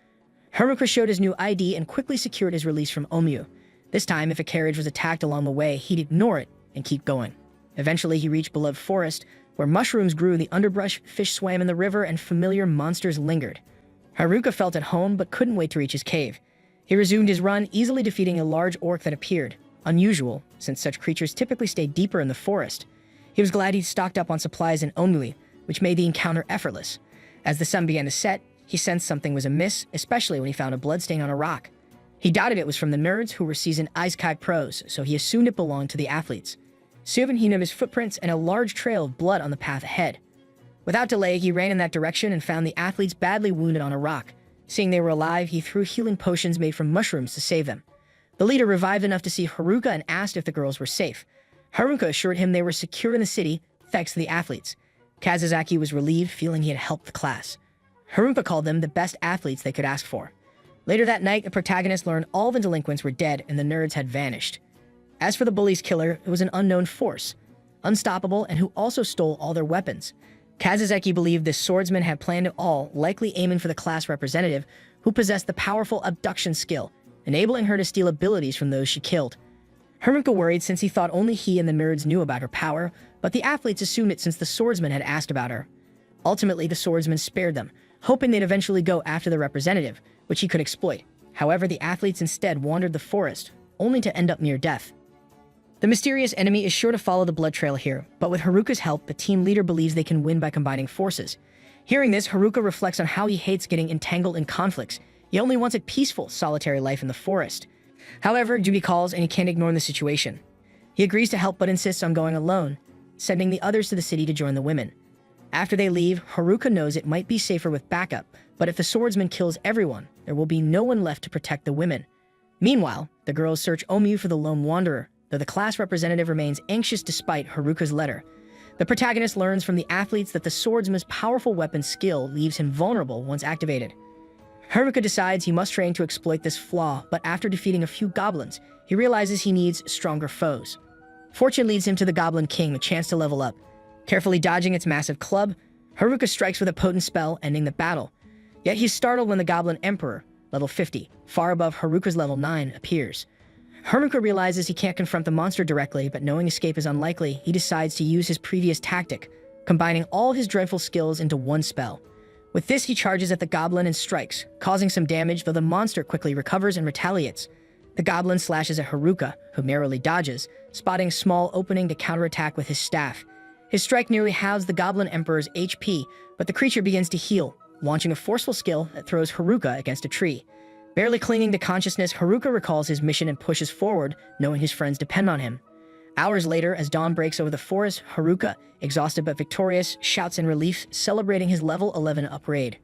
Haruka showed his new ID and quickly secured his release from Onmu. This time, if a carriage was attacked along the way, he'd ignore it and keep going. Eventually, he reached beloved forest, where mushrooms grew in the underbrush, fish swam in the river, and familiar monsters lingered. Haruka felt at home but couldn't wait to reach his cave. He resumed his run, easily defeating a large orc that appeared, unusual, since such creatures typically stay deeper in the forest. He was glad he'd stocked up on supplies in Onui, which made the encounter effortless. As the sun began to set, he sensed something was amiss, especially when he found a bloodstain on a rock. He doubted it was from the nerds who were seasoned isekai pros, so he assumed it belonged to the athletes. Soon he noticed footprints and a large trail of blood on the path ahead. Without delay, he ran in that direction and found the athletes badly wounded on a rock. Seeing they were alive, he threw healing potions made from mushrooms to save them. The leader revived enough to see Haruka and asked if the girls were safe. Haruka assured him they were secure in the city, thanks to the athletes. Kazazaki was relieved, feeling he had helped the class. Haruka called them the best athletes they could ask for. Later that night, the protagonist learned all the delinquents were dead and the nerds had vanished. As for the bully's killer, it was an unknown force, unstoppable, and who also stole all their weapons. Kazazaki believed this swordsman had planned it all, likely aiming for the class representative, who possessed the powerful abduction skill, enabling her to steal abilities from those she killed. Haruka worried since he thought only he and the nerds knew about her power, but the athletes assumed it since the swordsman had asked about her. Ultimately, the swordsman spared them, hoping they'd eventually go after the representative, which he could exploit. However, the athletes instead wandered the forest, only to end up near death. The mysterious enemy is sure to follow the blood trail here, but with Haruka's help, the team leader believes they can win by combining forces. Hearing this, Haruka reflects on how he hates getting entangled in conflicts. He only wants a peaceful, solitary life in the forest. However, duty calls and he can't ignore the situation. He agrees to help but insists on going alone, sending the others to the city to join the women. After they leave, Haruka knows it might be safer with backup, but if the swordsman kills everyone, there will be no one left to protect the women. Meanwhile, the girls search Omu for the lone wanderer, though the class representative remains anxious despite Haruka's letter. The protagonist learns from the athletes that the swordsman's powerful weapon skill leaves him vulnerable once activated. Haruka decides he must train to exploit this flaw, but after defeating a few goblins, he realizes he needs stronger foes. Fortune leads him to the Goblin King, a chance to level up. Carefully dodging its massive club, Haruka strikes with a potent spell, ending the battle. Yet he's startled when the Goblin Emperor, level 50, far above Haruka's level 9, appears. Haruka realizes he can't confront the monster directly, but knowing escape is unlikely, he decides to use his previous tactic, combining all his dreadful skills into one spell. With this, he charges at the goblin and strikes, causing some damage, though the monster quickly recovers and retaliates. The goblin slashes at Haruka, who narrowly dodges, spotting a small opening to counterattack with his staff. His strike nearly halves the Goblin Emperor's HP, but the creature begins to heal, launching a forceful skill that throws Haruka against a tree. Barely clinging to consciousness, Haruka recalls his mission and pushes forward, knowing his friends depend on him. Hours later, as dawn breaks over the forest, Haruka, exhausted but victorious, shouts in relief, celebrating his level 11 upgrade.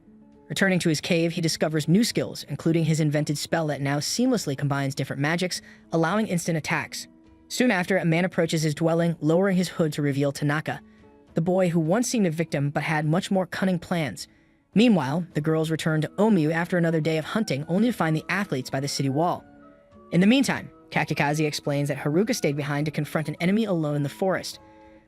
Returning to his cave, he discovers new skills, including his invented spell that now seamlessly combines different magics, allowing instant attacks. Soon after, a man approaches his dwelling, lowering his hood to reveal Tanaka, the boy who once seemed a victim but had much more cunning plans. Meanwhile, the girls return to Omu after another day of hunting, only to find the athletes by the city wall. In the meantime, Kakikaze explains that Haruka stayed behind to confront an enemy alone in the forest.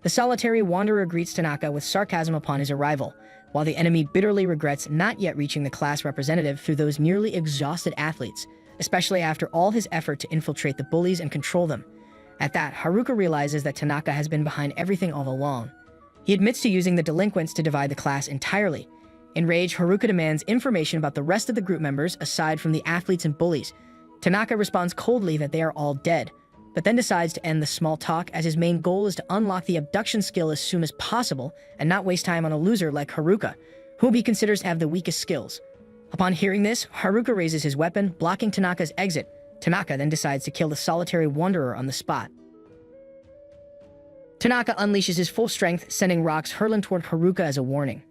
The solitary wanderer greets Tanaka with sarcasm upon his arrival, while the enemy bitterly regrets not yet reaching the class representative through those nearly exhausted athletes, especially after all his effort to infiltrate the bullies and control them. At that, Haruka realizes that Tanaka has been behind everything all along. He admits to using the delinquents to divide the class entirely. Enraged, Haruka demands information about the rest of the group members aside from the athletes and bullies. Tanaka responds coldly that they are all dead, but then decides to end the small talk as his main goal is to unlock the abduction skill as soon as possible and not waste time on a loser like Haruka, whom he considers to have the weakest skills. Upon hearing this, Haruka raises his weapon, blocking Tanaka's exit. Tanaka then decides to kill the solitary wanderer on the spot. Tanaka unleashes his full strength, sending rocks hurtling toward Haruka as a warning.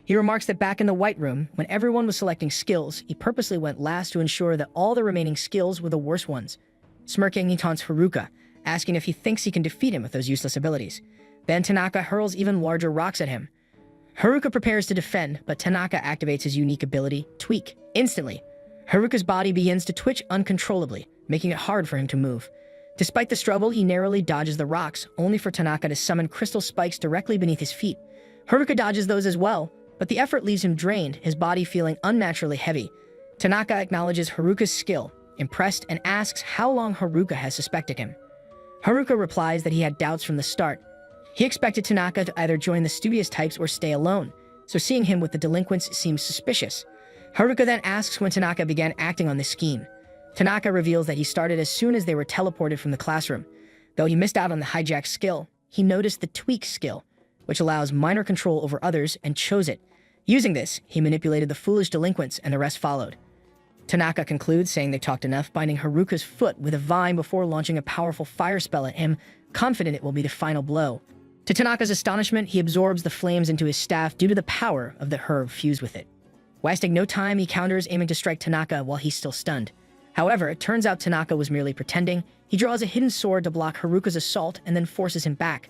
He remarks that back in the White Room, when everyone was selecting skills, he purposely went last to ensure that all the remaining skills were the worst ones. Smirking, he taunts Haruka, asking if he thinks he can defeat him with those useless abilities. Then Tanaka hurls even larger rocks at him. Haruka prepares to defend, but Tanaka activates his unique ability, Tweak. Instantly, Haruka's body begins to twitch uncontrollably, making it hard for him to move. Despite the struggle, he narrowly dodges the rocks, only for Tanaka to summon crystal spikes directly beneath his feet. Haruka dodges those as well, but the effort leaves him drained, his body feeling unnaturally heavy. Tanaka acknowledges Haruka's skill, impressed, and asks how long Haruka has suspected him. Haruka replies that he had doubts from the start. He expected Tanaka to either join the studious types or stay alone, so seeing him with the delinquents seems suspicious. Haruka then asks when Tanaka began acting on this scheme. Tanaka reveals that he started as soon as they were teleported from the classroom. Though he missed out on the hijack skill, he noticed the Tweak skill, which allows minor control over others, and chose it. Using this, he manipulated the foolish delinquents, and the rest followed. Tanaka concludes, saying they talked enough, binding Haruka's foot with a vine before launching a powerful fire spell at him, confident it will be the final blow. To Tanaka's astonishment, he absorbs the flames into his staff due to the power of the herb fused with it. Wasting no time, he counters, aiming to strike Tanaka while he's still stunned. However, it turns out Tanaka was merely pretending. He draws a hidden sword to block Haruka's assault and then forces him back.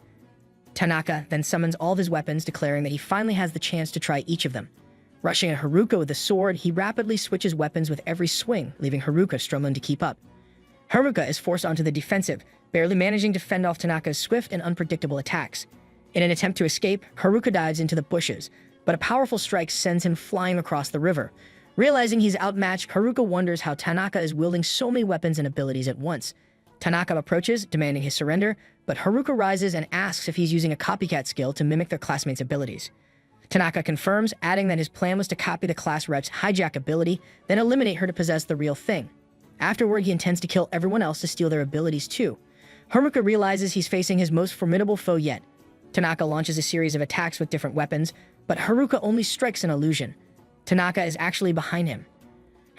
Tanaka then summons all of his weapons, declaring that he finally has the chance to try each of them. Rushing at Haruka with the sword, he rapidly switches weapons with every swing, leaving Haruka struggling to keep up. Haruka is forced onto the defensive, barely managing to fend off Tanaka's swift and unpredictable attacks. In an attempt to escape, Haruka dives into the bushes, but a powerful strike sends him flying across the river. Realizing he's outmatched, Haruka wonders how Tanaka is wielding so many weapons and abilities at once. Tanaka approaches, demanding his surrender, but Haruka rises and asks if he's using a copycat skill to mimic their classmates' abilities. Tanaka confirms, adding that his plan was to copy the class rep's hijack ability, then eliminate her to possess the real thing. Afterward, he intends to kill everyone else to steal their abilities too. Haruka realizes he's facing his most formidable foe yet. Tanaka launches a series of attacks with different weapons, but Haruka only strikes an illusion. Tanaka is actually behind him.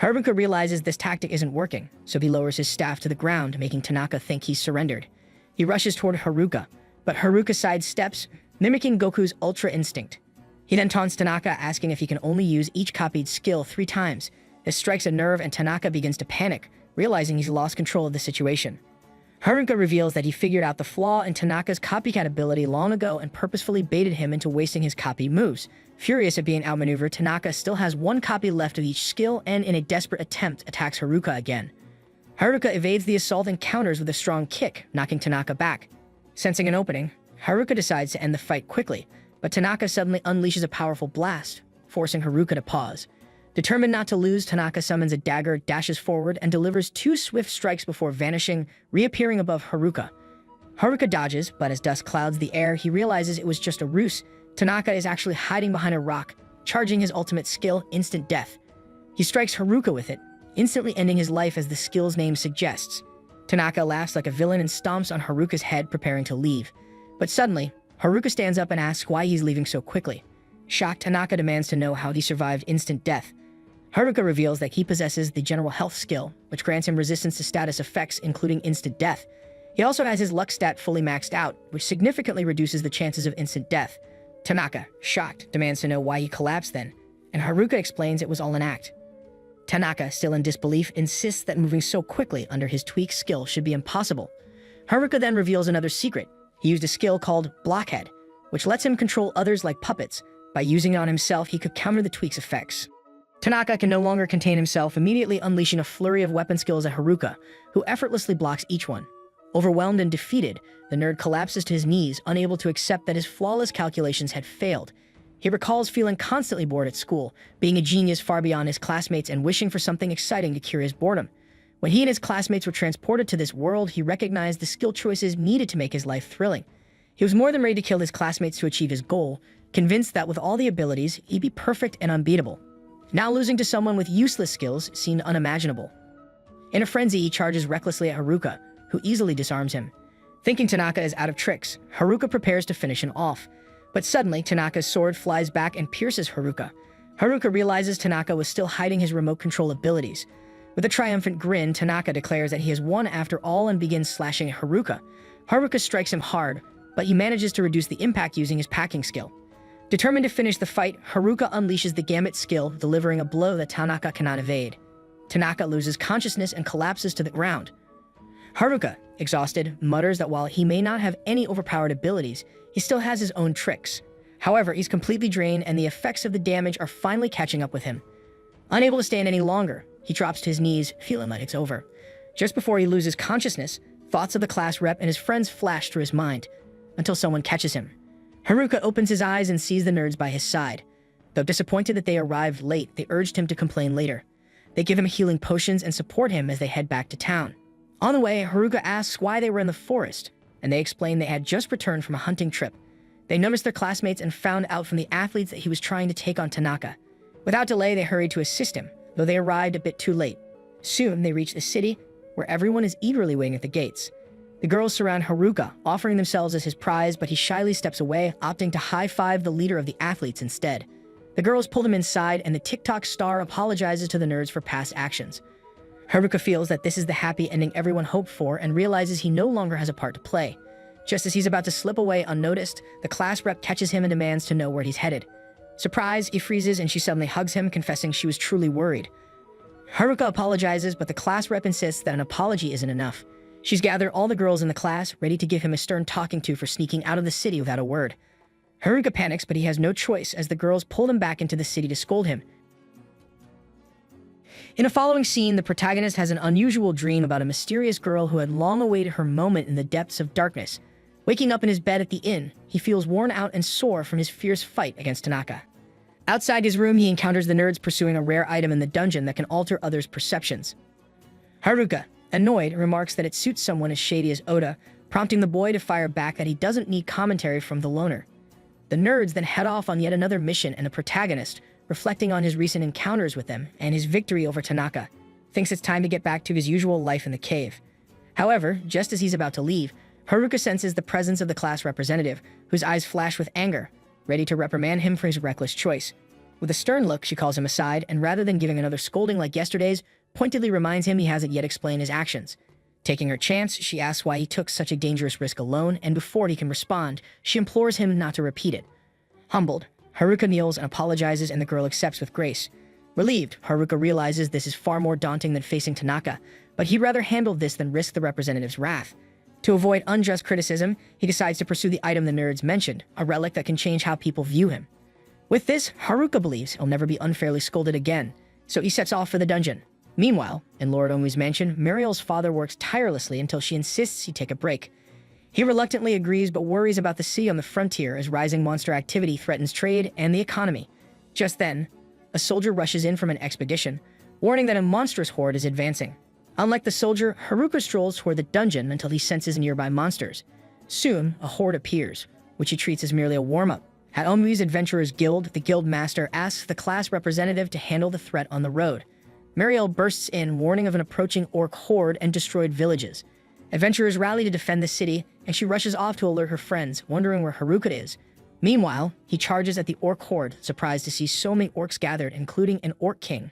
Haruka realizes this tactic isn't working, so he lowers his staff to the ground, making Tanaka think he's surrendered. He rushes toward Haruka, but Haruka sidesteps, mimicking Goku's Ultra Instinct. He then taunts Tanaka, asking if he can only use each copied skill 3 times. This strikes a nerve and Tanaka begins to panic, realizing he's lost control of the situation. Haruka reveals that he figured out the flaw in Tanaka's copycat ability long ago and purposefully baited him into wasting his copy moves. Furious at being outmaneuvered, Tanaka still has 1 copy left of each skill and, in a desperate attempt, attacks Haruka again. Haruka evades the assault and counters with a strong kick, knocking Tanaka back. Sensing an opening, Haruka decides to end the fight quickly, but Tanaka suddenly unleashes a powerful blast, forcing Haruka to pause. Determined not to lose, Tanaka summons a dagger, dashes forward, and delivers 2 swift strikes before vanishing, reappearing above Haruka. Haruka dodges, but as dust clouds the air, he realizes it was just a ruse. Tanaka is actually hiding behind a rock, charging his ultimate skill, Instant Death. He strikes Haruka with it, instantly ending his life as the skill's name suggests. Tanaka laughs like a villain and stomps on Haruka's head, preparing to leave. But suddenly, Haruka stands up and asks why he's leaving so quickly. Shocked, Tanaka demands to know how he survived instant death. Haruka reveals that he possesses the General Health skill, which grants him resistance to status effects, including instant death. He also has his luck stat fully maxed out, which significantly reduces the chances of instant death. Tanaka, shocked, demands to know why he collapsed then, and Haruka explains it was all an act. Tanaka, still in disbelief, insists that moving so quickly under his tweak skill should be impossible. Haruka then reveals another secret. He used a skill called Blockhead, which lets him control others like puppets, By using it on himself, he could counter the tweak's effects. Tanaka can no longer contain himself, immediately unleashing a flurry of weapon skills at Haruka, who effortlessly blocks each one. Overwhelmed and defeated, the nerd collapses to his knees, unable to accept that his flawless calculations had failed. He recalls feeling constantly bored at school, being a genius far beyond his classmates and wishing for something exciting to cure his boredom. When he and his classmates were transported to this world, he recognized the skill choices needed to make his life thrilling. He was more than ready to kill his classmates to achieve his goal, convinced that with all the abilities, he'd be perfect and unbeatable. Now losing to someone with useless skills seemed unimaginable. In a frenzy, he charges recklessly at Haruka, who easily disarms him. Thinking Tanaka is out of tricks, Haruka prepares to finish him off. But suddenly, Tanaka's sword flies back and pierces Haruka. Haruka realizes Tanaka was still hiding his remote control abilities. With a triumphant grin, Tanaka declares that he has won after all and begins slashing at Haruka. Haruka strikes him hard, but he manages to reduce the impact using his packing skill. Determined to finish the fight, Haruka unleashes the Gambit skill, delivering a blow that Tanaka cannot evade. Tanaka loses consciousness and collapses to the ground. Haruka, exhausted, mutters that while he may not have any overpowered abilities, he still has his own tricks. However, he's completely drained and the effects of the damage are finally catching up with him. Unable to stand any longer, he drops to his knees, feeling like it's over. Just before he loses consciousness, thoughts of the class rep and his friends flash through his mind, until someone catches him. Haruka opens his eyes and sees the nerds by his side. Though disappointed that they arrived late, they urged him to complain later. They give him healing potions and support him as they head back to town. On the way, Haruka asks why they were in the forest, and they explain they had just returned from a hunting trip. They noticed their classmates and found out from the athletes that he was trying to take on Tanaka. Without delay, they hurried to assist him, though they arrived a bit too late. Soon, they reach the city, where everyone is eagerly waiting at the gates. The girls surround Haruka, offering themselves as his prize, but he shyly steps away, opting to high-five the leader of the athletes instead. The girls pull him inside, and the TikTok star apologizes to the nerds for past actions. Haruka feels that this is the happy ending everyone hoped for and realizes he no longer has a part to play. Just as he's about to slip away unnoticed, the class rep catches him and demands to know where he's headed. Surprised, he freezes and she suddenly hugs him, confessing she was truly worried. Haruka apologizes, but the class rep insists that an apology isn't enough. She's gathered all the girls in the class, ready to give him a stern talking to for sneaking out of the city without a word. Haruka panics, but he has no choice as the girls pull him back into the city to scold him. In a following scene, the protagonist has an unusual dream about a mysterious girl who had long awaited her moment in the depths of darkness. Waking up in his bed at the inn, he feels worn out and sore from his fierce fight against Tanaka. Outside his room, he encounters the nerds pursuing a rare item in the dungeon that can alter others' perceptions. Haruka, annoyed, remarks that it suits someone as shady as Oda, prompting the boy to fire back that he doesn't need commentary from the loner. The nerds then head off on yet another mission, and the protagonist, reflecting on his recent encounters with them and his victory over Tanaka, thinks it's time to get back to his usual life in the cave. However, just as he's about to leave, Haruka senses the presence of the class representative, whose eyes flash with anger, ready to reprimand him for his reckless choice. With a stern look, she calls him aside, and rather than giving another scolding like yesterday's, pointedly reminds him he hasn't yet explained his actions. Taking her chance, she asks why he took such a dangerous risk alone, and before he can respond, she implores him not to repeat it. Humbled, Haruka kneels and apologizes, and the girl accepts with grace. Relieved, Haruka realizes this is far more daunting than facing Tanaka, but he'd rather handle this than risk the representative's wrath. To avoid unjust criticism, he decides to pursue the item the nerds mentioned, a relic that can change how people view him. With this, Haruka believes he'll never be unfairly scolded again, so he sets off for the dungeon. Meanwhile, in Lord Omui's mansion, Muriel's father works tirelessly until she insists he take a break. He reluctantly agrees but worries about the sea on the frontier as rising monster activity threatens trade and the economy. Just then, a soldier rushes in from an expedition, warning that a monstrous horde is advancing. Unlike the soldier, Haruka strolls toward the dungeon until he senses nearby monsters. Soon, a horde appears, which he treats as merely a warm-up. At Omui's Adventurers Guild, the guild master asks the class representative to handle the threat on the road. Muriel bursts in, warning of an approaching orc horde and destroyed villages. Adventurers rally to defend the city, and she rushes off to alert her friends, wondering where Haruka is. Meanwhile, he charges at the orc horde, surprised to see so many orcs gathered, including an orc king.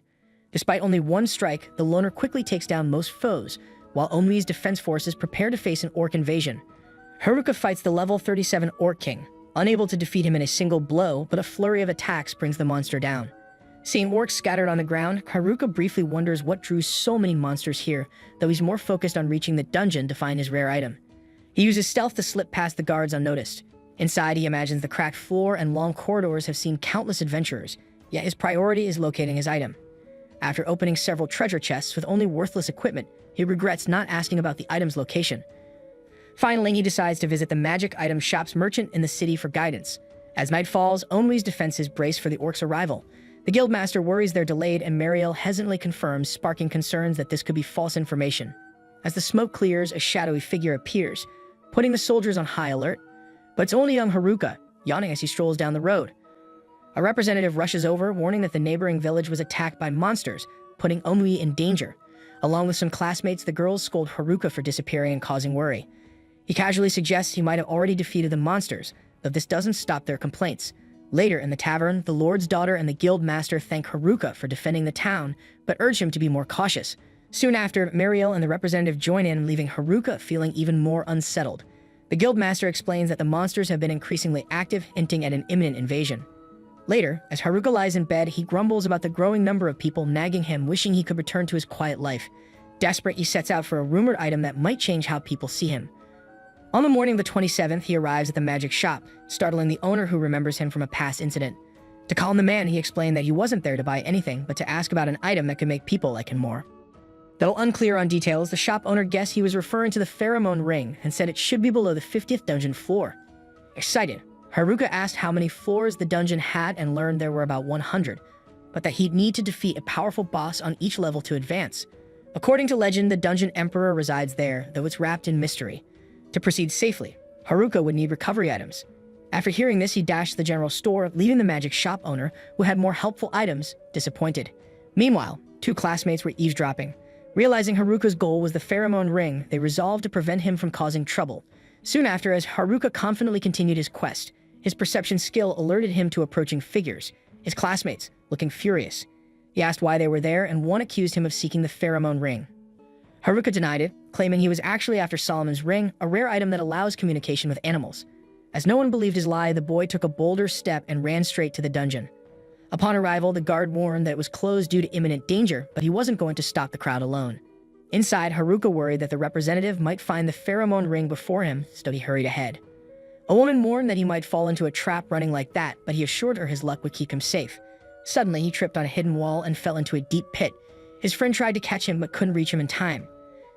Despite only one strike, the loner quickly takes down most foes, while Omui's defense forces prepare to face an orc invasion. Haruka fights the level 37 orc king, unable to defeat him in a single blow, but a flurry of attacks brings the monster down. Seeing orcs scattered on the ground, Haruka briefly wonders what drew so many monsters here, though he's more focused on reaching the dungeon to find his rare item. He uses stealth to slip past the guards unnoticed. Inside, he imagines the cracked floor and long corridors have seen countless adventurers, yet his priority is locating his item. After opening several treasure chests with only worthless equipment, he regrets not asking about the item's location. Finally, he decides to visit the magic item shop's merchant in the city for guidance. As night falls, Onwee's defenses brace for the orcs' arrival. The guildmaster worries they're delayed, and Mariel hesitantly confirms, sparking concerns that this could be false information. As the smoke clears, a shadowy figure appears, putting the soldiers on high alert. But it's only young Haruka, yawning as he strolls down the road. A representative rushes over, warning that the neighboring village was attacked by monsters, putting Onwee in danger. Along with some classmates, the girls scold Haruka for disappearing and causing worry. He casually suggests he might have already defeated the monsters, but this doesn't stop their complaints. Later, in the tavern, the lord's daughter and the guild master thank Haruka for defending the town, but urge him to be more cautious. Soon after, Mariel and the representative join in, leaving Haruka feeling even more unsettled. The guildmaster explains that the monsters have been increasingly active, hinting at an imminent invasion. Later, as Haruka lies in bed, he grumbles about the growing number of people nagging him, wishing he could return to his quiet life. Desperate, he sets out for a rumored item that might change how people see him. On the morning of the 27th, he arrives at the magic shop, startling the owner, who remembers him from a past incident. To calm the man, he explained that he wasn't there to buy anything, but to ask about an item that could make people like him more. Though unclear on details, the shop owner guessed he was referring to the pheromone ring and said it should be below the 50th dungeon floor. Excited, Haruka asked how many floors the dungeon had and learned there were about 100, but that he'd need to defeat a powerful boss on each level to advance. According to legend, the dungeon emperor resides there, though it's wrapped in mystery. To proceed safely, Haruka would need recovery items. After hearing this, he dashed to the general store, leaving the magic shop owner, who had more helpful items, disappointed. Meanwhile, two classmates were eavesdropping. Realizing Haruka's goal was the pheromone ring, they resolved to prevent him from causing trouble. Soon after, as Haruka confidently continued his quest, his perception skill alerted him to approaching figures, his classmates, looking furious. He asked why they were there, and one accused him of seeking the pheromone ring. Haruka denied it, claiming he was actually after Solomon's ring, a rare item that allows communication with animals. As no one believed his lie, the boy took a bolder step and ran straight to the dungeon. Upon arrival, the guard warned that it was closed due to imminent danger, but he wasn't going to stop the crowd alone. Inside, Haruka worried that the representative might find the pheromone ring before him, so he hurried ahead. A woman warned that he might fall into a trap running like that, but he assured her his luck would keep him safe. Suddenly, he tripped on a hidden wall and fell into a deep pit. His friend tried to catch him but couldn't reach him in time.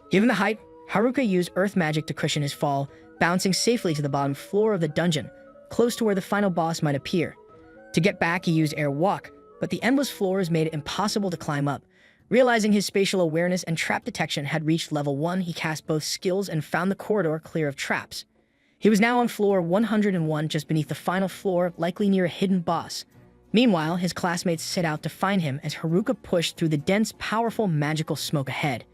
Given the height, Haruka used earth magic to cushion his fall, bouncing safely to the bottom floor of the dungeon, close to where the final boss might appear. To get back, he used air walk, but the endless floors made it impossible to climb up. Realizing his spatial awareness and trap detection had reached level 1, he cast both skills and found the corridor clear of traps. He was now on floor 101, just beneath the final floor, likely near a hidden boss. Meanwhile, his classmates set out to find him as Haruka pushed through the dense, powerful, magical smoke ahead.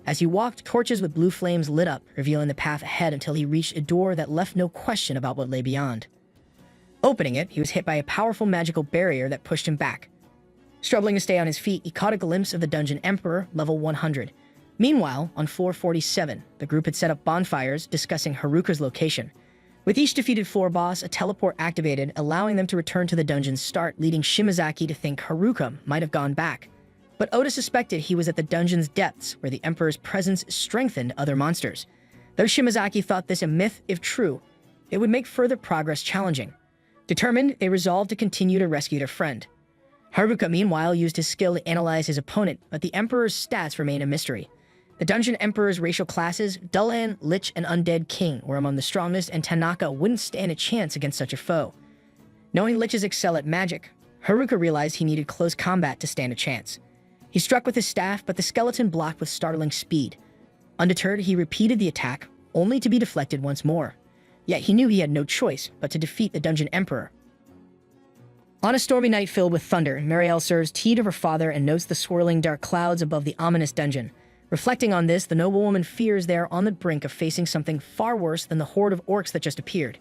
As he walked, torches with blue flames lit up, revealing the path ahead until he reached a door that left no question about what lay beyond. Opening it, he was hit by a powerful magical barrier that pushed him back. Struggling to stay on his feet, he caught a glimpse of the Dungeon Emperor, level 100. Meanwhile, on floor 47, the group had set up bonfires, discussing Haruka's location. With each defeated floor boss, a teleport activated, allowing them to return to the dungeon's start, leading Shimazaki to think Haruka might have gone back. But Oda suspected he was at the dungeon's depths, where the Emperor's presence strengthened other monsters. Though Shimazaki thought this a myth, if true, it would make further progress challenging. Determined, they resolved to continue to rescue their friend. Haruka, meanwhile, used his skill to analyze his opponent, but the Emperor's stats remain a mystery. The Dungeon Emperor's racial classes, Dullan, Lich, and Undead King, were among the strongest, and Tanaka wouldn't stand a chance against such a foe. Knowing Liches excel at magic, Haruka realized he needed close combat to stand a chance. He struck with his staff, but the skeleton blocked with startling speed. Undeterred, he repeated the attack, only to be deflected once more. Yet he knew he had no choice but to defeat the Dungeon Emperor. On a stormy night filled with thunder, Mariel serves tea to her father and notes the swirling dark clouds above the ominous dungeon. Reflecting on this, the noblewoman fears they are on the brink of facing something far worse than the horde of orcs that just appeared.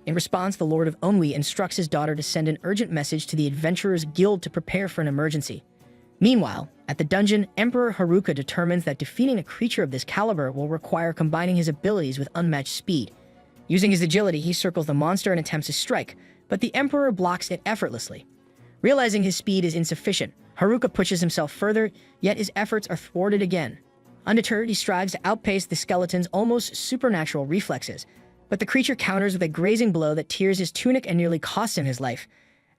In response, the Lord of Onwee instructs his daughter to send an urgent message to the Adventurers Guild to prepare for an emergency. Meanwhile, at the dungeon, Emperor Haruka determines that defeating a creature of this caliber will require combining his abilities with unmatched speed. Using his agility, he circles the monster and attempts to strike, but the Emperor blocks it effortlessly. Realizing his speed is insufficient, Haruka pushes himself further, yet his efforts are thwarted again. Undeterred, he strives to outpace the skeleton's almost supernatural reflexes, But the creature counters with a grazing blow that tears his tunic and nearly costs him his life.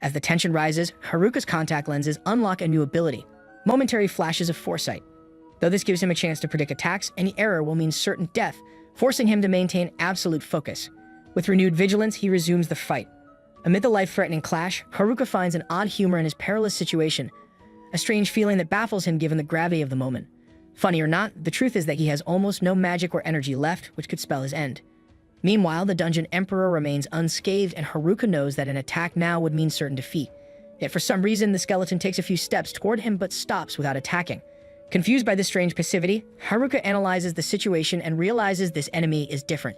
As the tension rises, Haruka's contact lenses unlock a new ability, momentary flashes of foresight. Though this gives him a chance to predict attacks, any error will mean certain death, forcing him to maintain absolute focus. With renewed vigilance, he resumes the fight. Amid the life-threatening clash, Haruka finds an odd humor in his perilous situation, a strange feeling that baffles him given the gravity of the moment. Funny or not, the truth is that he has almost no magic or energy left, which could spell his end. Meanwhile, the Dungeon Emperor remains unscathed, and Haruka knows that an attack now would mean certain defeat. Yet for some reason, the skeleton takes a few steps toward him but stops without attacking. Confused by this strange passivity, Haruka analyzes the situation and realizes this enemy is different.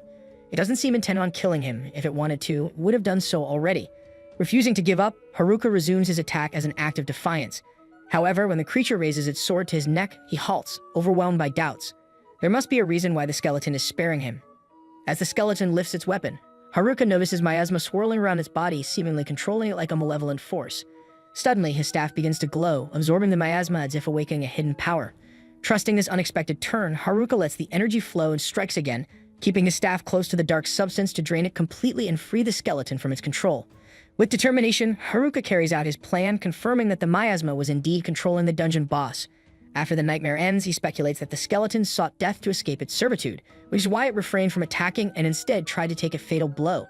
It doesn't seem intent on killing him. If it wanted to, it would have done so already. Refusing to give up, Haruka resumes his attack as an act of defiance. However, when the creature raises its sword to his neck, he halts, overwhelmed by doubts. There must be a reason why the skeleton is sparing him. As the skeleton lifts its weapon, Haruka notices miasma swirling around its body, seemingly controlling it like a malevolent force. Suddenly, his staff begins to glow, absorbing the miasma as if awakening a hidden power. Trusting this unexpected turn, Haruka lets the energy flow and strikes again, keeping his staff close to the dark substance to drain it completely and free the skeleton from its control. With determination, Haruka carries out his plan, confirming that the miasma was indeed controlling the dungeon boss. After the nightmare ends, he speculates that the skeleton sought death to escape its servitude, which is why it refrained from attacking and instead tried to take a fatal blow.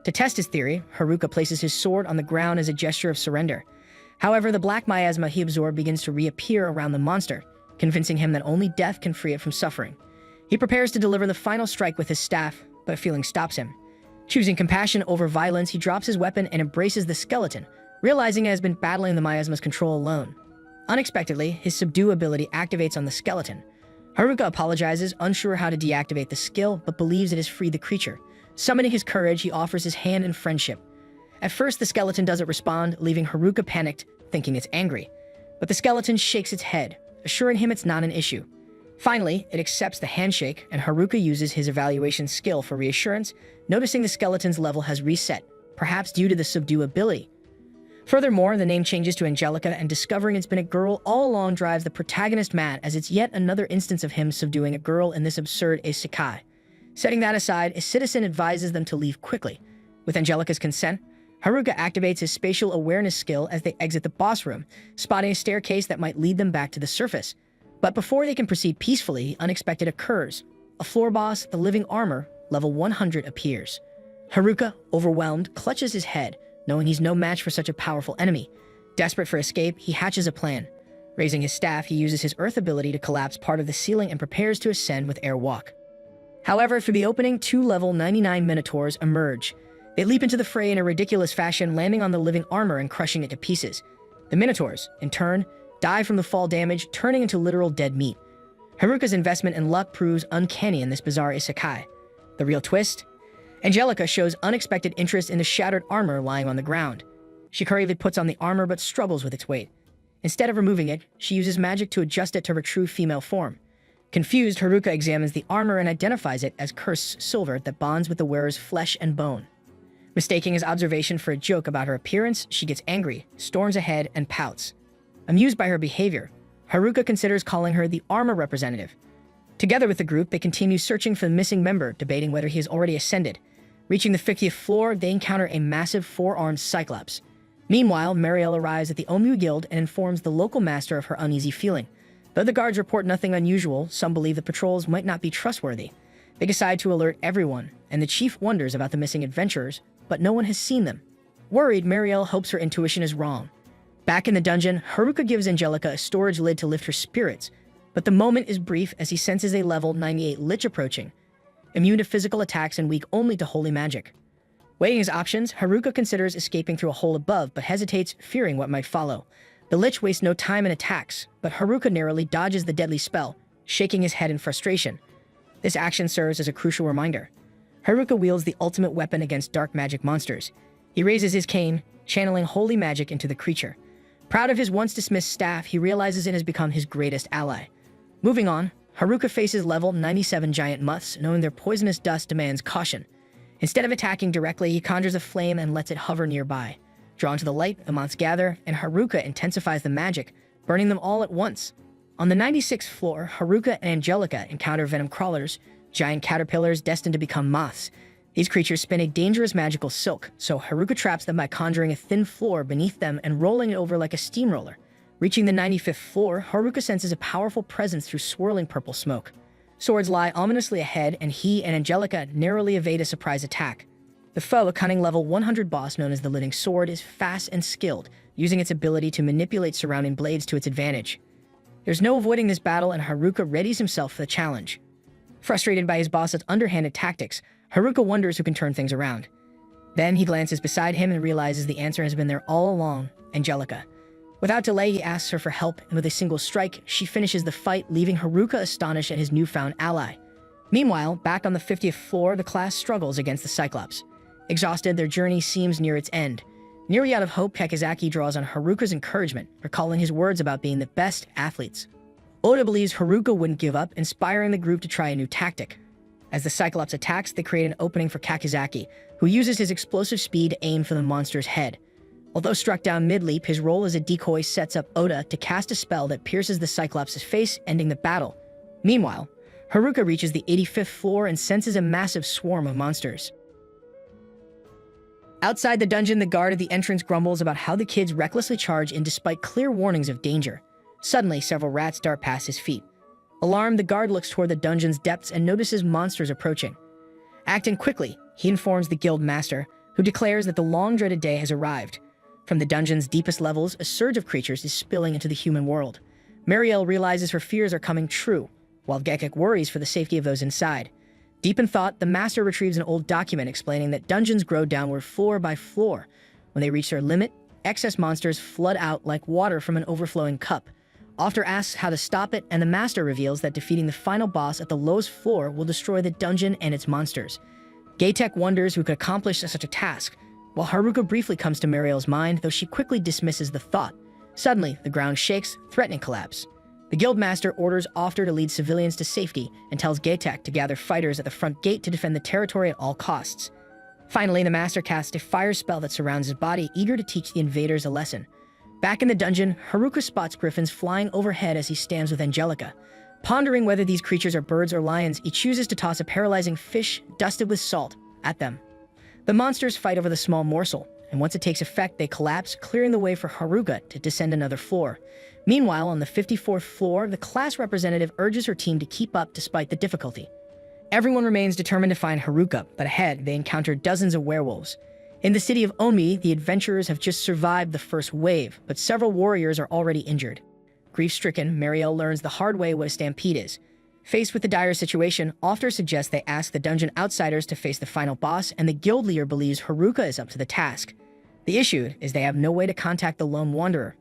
To test his theory, Haruka places his sword on the ground as a gesture of surrender. However, the black miasma he absorbed begins to reappear around the monster, convincing him that only death can free it from suffering. He prepares to deliver the final strike with his staff, but a feeling stops him. Choosing compassion over violence, he drops his weapon and embraces the skeleton, realizing it has been battling the miasma's control alone. Unexpectedly, his subdue ability activates on the skeleton. Haruka apologizes, unsure how to deactivate the skill, but believes it has freed the creature. Summoning his courage, he offers his hand in friendship. At first, the skeleton doesn't respond, leaving Haruka panicked, thinking it's angry. But the skeleton shakes its head, assuring him it's not an issue. Finally, it accepts the handshake, and Haruka uses his evaluation skill for reassurance, noticing the skeleton's level has reset, perhaps due to the subdue ability. Furthermore, the name changes to Angelica, and discovering it's been a girl all along drives the protagonist mad, as it's yet another instance of him subduing a girl in this absurd isekai. Setting that aside, a citizen advises them to leave quickly. With Angelica's consent, Haruka activates his spatial awareness skill as they exit the boss room, spotting a staircase that might lead them back to the surface. But before they can proceed peacefully, unexpected occurs. A floor boss, the living armor, level 100, appears. Haruka, overwhelmed, clutches his head, knowing he's no match for such a powerful enemy. Desperate for escape, he hatches a plan. Raising his staff, he uses his earth ability to collapse part of the ceiling and prepares to ascend with airwalk. However, through the opening, two level 99 minotaurs emerge. They leap into the fray in a ridiculous fashion, landing on the living armor and crushing it to pieces. The minotaurs, in turn, die from the fall damage, turning into literal dead meat. Haruka's investment in luck proves uncanny in this bizarre isekai. The real twist? Angelica shows unexpected interest in the shattered armor lying on the ground. She hurriedly puts on the armor but struggles with its weight. Instead of removing it, she uses magic to adjust it to her true female form. Confused, Haruka examines the armor and identifies it as cursed silver that bonds with the wearer's flesh and bone. Mistaking his observation for a joke about her appearance, she gets angry, storms ahead, and pouts. Amused by her behavior, Haruka considers calling her the armor representative. Together with the group, they continue searching for the missing member, debating whether he has already ascended. Reaching the 50th floor, they encounter a massive four-armed cyclops. Meanwhile, Marielle arrives at the Omu Guild and informs the local master of her uneasy feeling. Though the guards report nothing unusual, some believe the patrols might not be trustworthy. They decide to alert everyone, and the chief wonders about the missing adventurers, but no one has seen them. Worried, Marielle hopes her intuition is wrong. Back in the dungeon, Haruka gives Angelica a storage lid to lift her spirits, but the moment is brief as he senses a level 98 lich approaching, immune to physical attacks and weak only to holy magic. Weighing his options, Haruka considers escaping through a hole above, but hesitates, fearing what might follow. The lich wastes no time in attacks, but Haruka narrowly dodges the deadly spell, shaking his head in frustration. This action serves as a crucial reminder. Haruka wields the ultimate weapon against dark magic monsters. He raises his cane, channeling holy magic into the creature. Proud of his once dismissed staff, he realizes it has become his greatest ally. Moving on, Haruka faces level 97 giant muths, knowing their poisonous dust demands caution. Instead of attacking directly, he conjures a flame and lets it hover nearby. Drawn to the light, the moths gather, and Haruka intensifies the magic, burning them all at once. On the 96th floor, Haruka and Angelica encounter venom crawlers, giant caterpillars destined to become moths. These creatures spin a dangerous magical silk, so Haruka traps them by conjuring a thin floor beneath them and rolling it over like a steamroller. Reaching the 95th floor, Haruka senses a powerful presence through swirling purple smoke. Swords lie ominously ahead, and he and Angelica narrowly evade a surprise attack. The foe, a cunning level 100 boss known as the Living Sword, is fast and skilled, using its ability to manipulate surrounding blades to its advantage. There's no avoiding this battle, and Haruka readies himself for the challenge. Frustrated by his boss's underhanded tactics, Haruka wonders who can turn things around. Then he glances beside him and realizes the answer has been there all along, Angelica. Without delay, he asks her for help, and with a single strike, she finishes the fight, leaving Haruka astonished at his newfound ally. Meanwhile, back on the 50th floor, the class struggles against the Cyclops. Exhausted, their journey seems near its end. Nearly out of hope, Kakizaki draws on Haruka's encouragement, recalling his words about being the best athletes. Oda believes Haruka wouldn't give up, inspiring the group to try a new tactic. As the Cyclops attacks, they create an opening for Kakizaki, who uses his explosive speed to aim for the monster's head. Although struck down mid-leap, his role as a decoy sets up Oda to cast a spell that pierces the Cyclops' face, ending the battle. Meanwhile, Haruka reaches the 85th floor and senses a massive swarm of monsters. Outside the dungeon, the guard at the entrance grumbles about how the kids recklessly charge in despite clear warnings of danger. Suddenly, several rats dart past his feet. Alarmed, the guard looks toward the dungeon's depths and notices monsters approaching. Acting quickly, he informs the guild master, who declares that the long-dreaded day has arrived. From the dungeon's deepest levels, a surge of creatures is spilling into the human world. Marielle realizes her fears are coming true, while Gekek worries for the safety of those inside. Deep in thought, the master retrieves an old document explaining that dungeons grow downward floor by floor. When they reach their limit, excess monsters flood out like water from an overflowing cup. After asks how to stop it, and the master reveals that defeating the final boss at the lowest floor will destroy the dungeon and its monsters. Gaytek wonders who could accomplish such a task, while Haruka briefly comes to Marielle's mind, though she quickly dismisses the thought. Suddenly, the ground shakes, threatening collapse. The guildmaster orders Ofter to lead civilians to safety and tells Gaytek to gather fighters at the front gate to defend the territory at all costs. Finally, the master casts a fire spell that surrounds his body, eager to teach the invaders a lesson. Back in the dungeon, Haruka spots griffins flying overhead as he stands with Angelica. Pondering whether these creatures are birds or lions, he chooses to toss a paralyzing fish dusted with salt at them. The monsters fight over the small morsel, and once it takes effect, they collapse, clearing the way for Haruka to descend another floor. Meanwhile, on the 54th floor, the class representative urges her team to keep up despite the difficulty. Everyone remains determined to find Haruka, but ahead, they encounter dozens of werewolves. In the city of Onmi, the adventurers have just survived the first wave, but several warriors are already injured. Grief-stricken, Marielle learns the hard way what a stampede is. Faced with the dire situation, Ofter suggests they ask the dungeon outsiders to face the final boss, and the guild leader believes Haruka is up to the task. The issue is they have no way to contact the lone wanderer.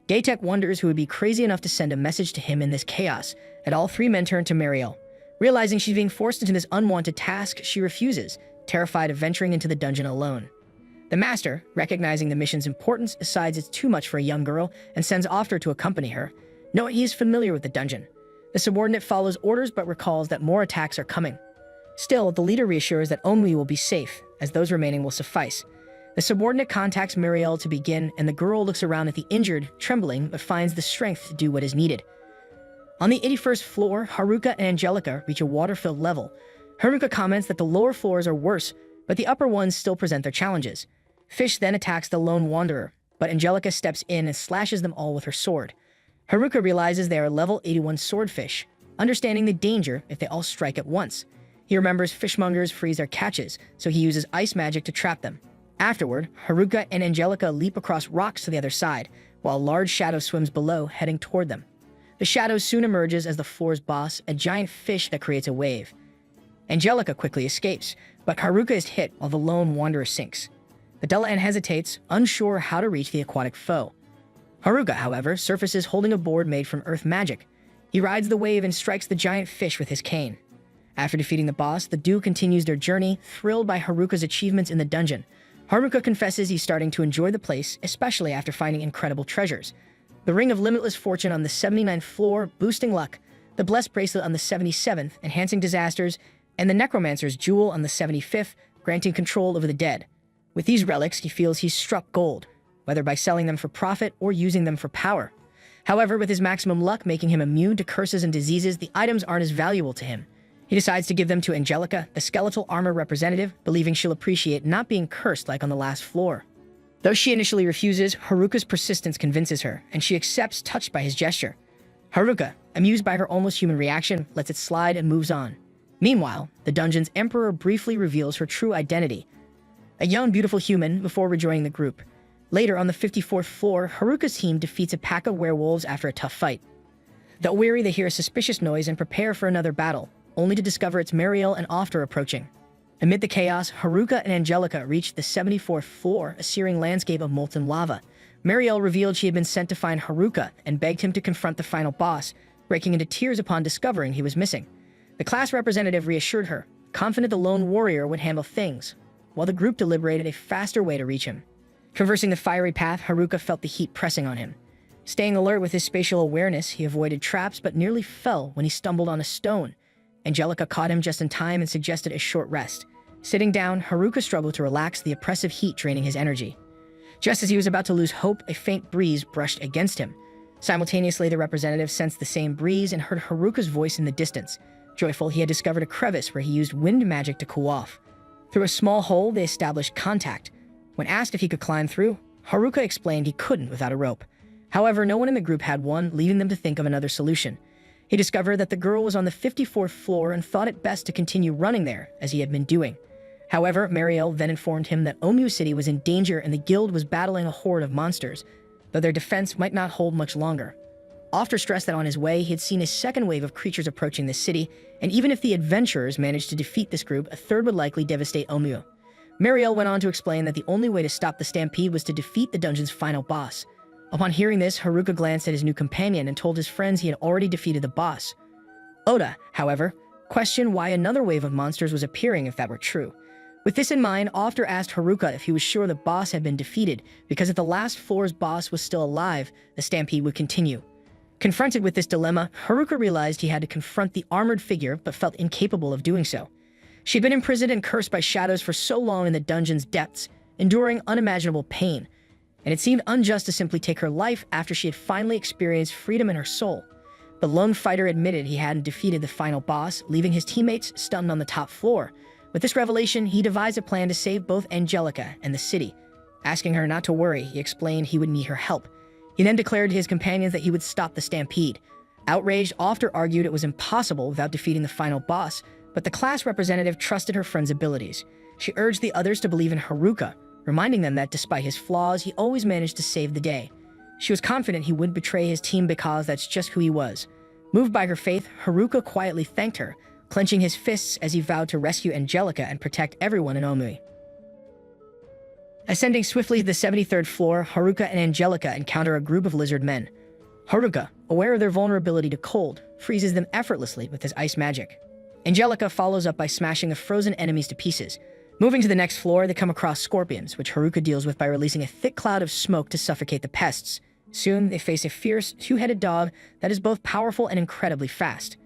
Gaytek wonders who would be crazy enough to send a message to him in this chaos, and all three men turn to Marielle. Realizing she's being forced into this unwanted task, she refuses, terrified of venturing into the dungeon alone. The master, recognizing the mission's importance, decides it's too much for a young girl and sends Ofter to accompany her, knowing he is familiar with the dungeon. The subordinate follows orders but recalls that more attacks are coming. Still, the leader reassures that Onmi will be safe, as those remaining will suffice. The subordinate contacts Marielle to begin, and the girl looks around at the injured, trembling, but finds the strength to do what is needed. On the 81st floor, Haruka and Angelica reach a water-filled level. Haruka comments that the lower floors are worse, but the upper ones still present their challenges. Fish then attacks the lone wanderer, but Angelica steps in and slashes them all with her sword. Haruka realizes they are level 81 swordfish, understanding the danger if they all strike at once. He remembers fishmongers freeze their catches, so he uses ice magic to trap them. Afterward, Haruka and Angelica leap across rocks to the other side, while a large shadow swims below, heading toward them. The shadow soon emerges as the floor's boss, a giant fish that creates a wave. Angelica quickly escapes, but Haruka is hit while the lone wanderer sinks. The Della N hesitates, unsure how to reach the aquatic foe. Haruka, however, surfaces holding a board made from earth magic. He rides the wave and strikes the giant fish with his cane. After defeating the boss, the duo continues their journey, thrilled by Haruka's achievements in the dungeon. Haruka confesses he's starting to enjoy the place, especially after finding incredible treasures. The Ring of Limitless Fortune on the 79th floor, boosting luck, the Blessed Bracelet on the 77th, enhancing disasters, and the Necromancer's Jewel on the 75th, granting control over the dead. With these relics, he feels he's struck gold, whether by selling them for profit or using them for power. However, with his maximum luck making him immune to curses and diseases, the items aren't as valuable to him. He decides to give them to Angelica, the skeletal armor representative, believing she'll appreciate not being cursed like on the last floor. Though she initially refuses, Haruka's persistence convinces her, and she accepts, touched by his gesture. Haruka, amused by her almost human reaction, lets it slide and moves on. Meanwhile, the dungeon's emperor briefly reveals her true identity. A young, beautiful human before rejoining the group. Later, on the 54th floor, Haruka's team defeats a pack of werewolves after a tough fight. Though weary, they hear a suspicious noise and prepare for another battle, only to discover it's Mariel and Ofter approaching. Amid the chaos, Haruka and Angelica reach the 74th floor, a searing landscape of molten lava. Mariel revealed she had been sent to find Haruka and begged him to confront the final boss, breaking into tears upon discovering he was missing. The class representative reassured her, confident the lone warrior would handle things, while the group deliberated a faster way to reach him. Traversing the fiery path, Haruka felt the heat pressing on him. Staying alert with his spatial awareness, he avoided traps but nearly fell when he stumbled on a stone. Angelica caught him just in time and suggested a short rest. Sitting down, Haruka struggled to relax, the oppressive heat draining his energy. Just as he was about to lose hope, a faint breeze brushed against him. Simultaneously, the representative sensed the same breeze and heard Haruka's voice in the distance. Joyful, he had discovered a crevice where he used wind magic to cool off. Through a small hole, they established contact. When asked if he could climb through, Haruka explained he couldn't without a rope. However, no one in the group had one, leaving them to think of another solution. He discovered that the girl was on the 54th floor and thought it best to continue running there, as he had been doing. However, Mariel then informed him that Omu City was in danger and the guild was battling a horde of monsters, though their defense might not hold much longer. Ofter stressed that on his way, he had seen a second wave of creatures approaching the city, and even if the adventurers managed to defeat this group, a third would likely devastate Omu. Mariel went on to explain that the only way to stop the stampede was to defeat the dungeon's final boss. Upon hearing this, Haruka glanced at his new companion and told his friends he had already defeated the boss. Oda, however, questioned why another wave of monsters was appearing if that were true. With this in mind, Ofter asked Haruka if he was sure the boss had been defeated, because if the last floor's boss was still alive, the stampede would continue. Confronted with this dilemma, Haruka realized he had to confront the armored figure but felt incapable of doing so. She had been imprisoned and cursed by shadows for so long in the dungeon's depths, enduring unimaginable pain, and it seemed unjust to simply take her life after she had finally experienced freedom in her soul. The lone fighter admitted he hadn't defeated the final boss, leaving his teammates stunned on the top floor. With this revelation, he devised a plan to save both Angelica and the city. Asking her not to worry, he explained he would need her help. He then declared to his companions that he would stop the stampede. Outraged, Ofter argued it was impossible without defeating the final boss, but the class representative trusted her friend's abilities. She urged the others to believe in Haruka, reminding them that despite his flaws, he always managed to save the day. She was confident he wouldn't betray his team because that's just who he was. Moved by her faith, Haruka quietly thanked her, clenching his fists as he vowed to rescue Angelica and protect everyone in Omui. Ascending swiftly to the 73rd floor, Haruka and Angelica encounter a group of lizard men. Haruka, aware of their vulnerability to cold, freezes them effortlessly with his ice magic. Angelica follows up by smashing the frozen enemies to pieces. Moving to the next floor, they come across scorpions, which Haruka deals with by releasing a thick cloud of smoke to suffocate the pests. Soon, they face a fierce, two-headed dog that is both powerful and incredibly fast.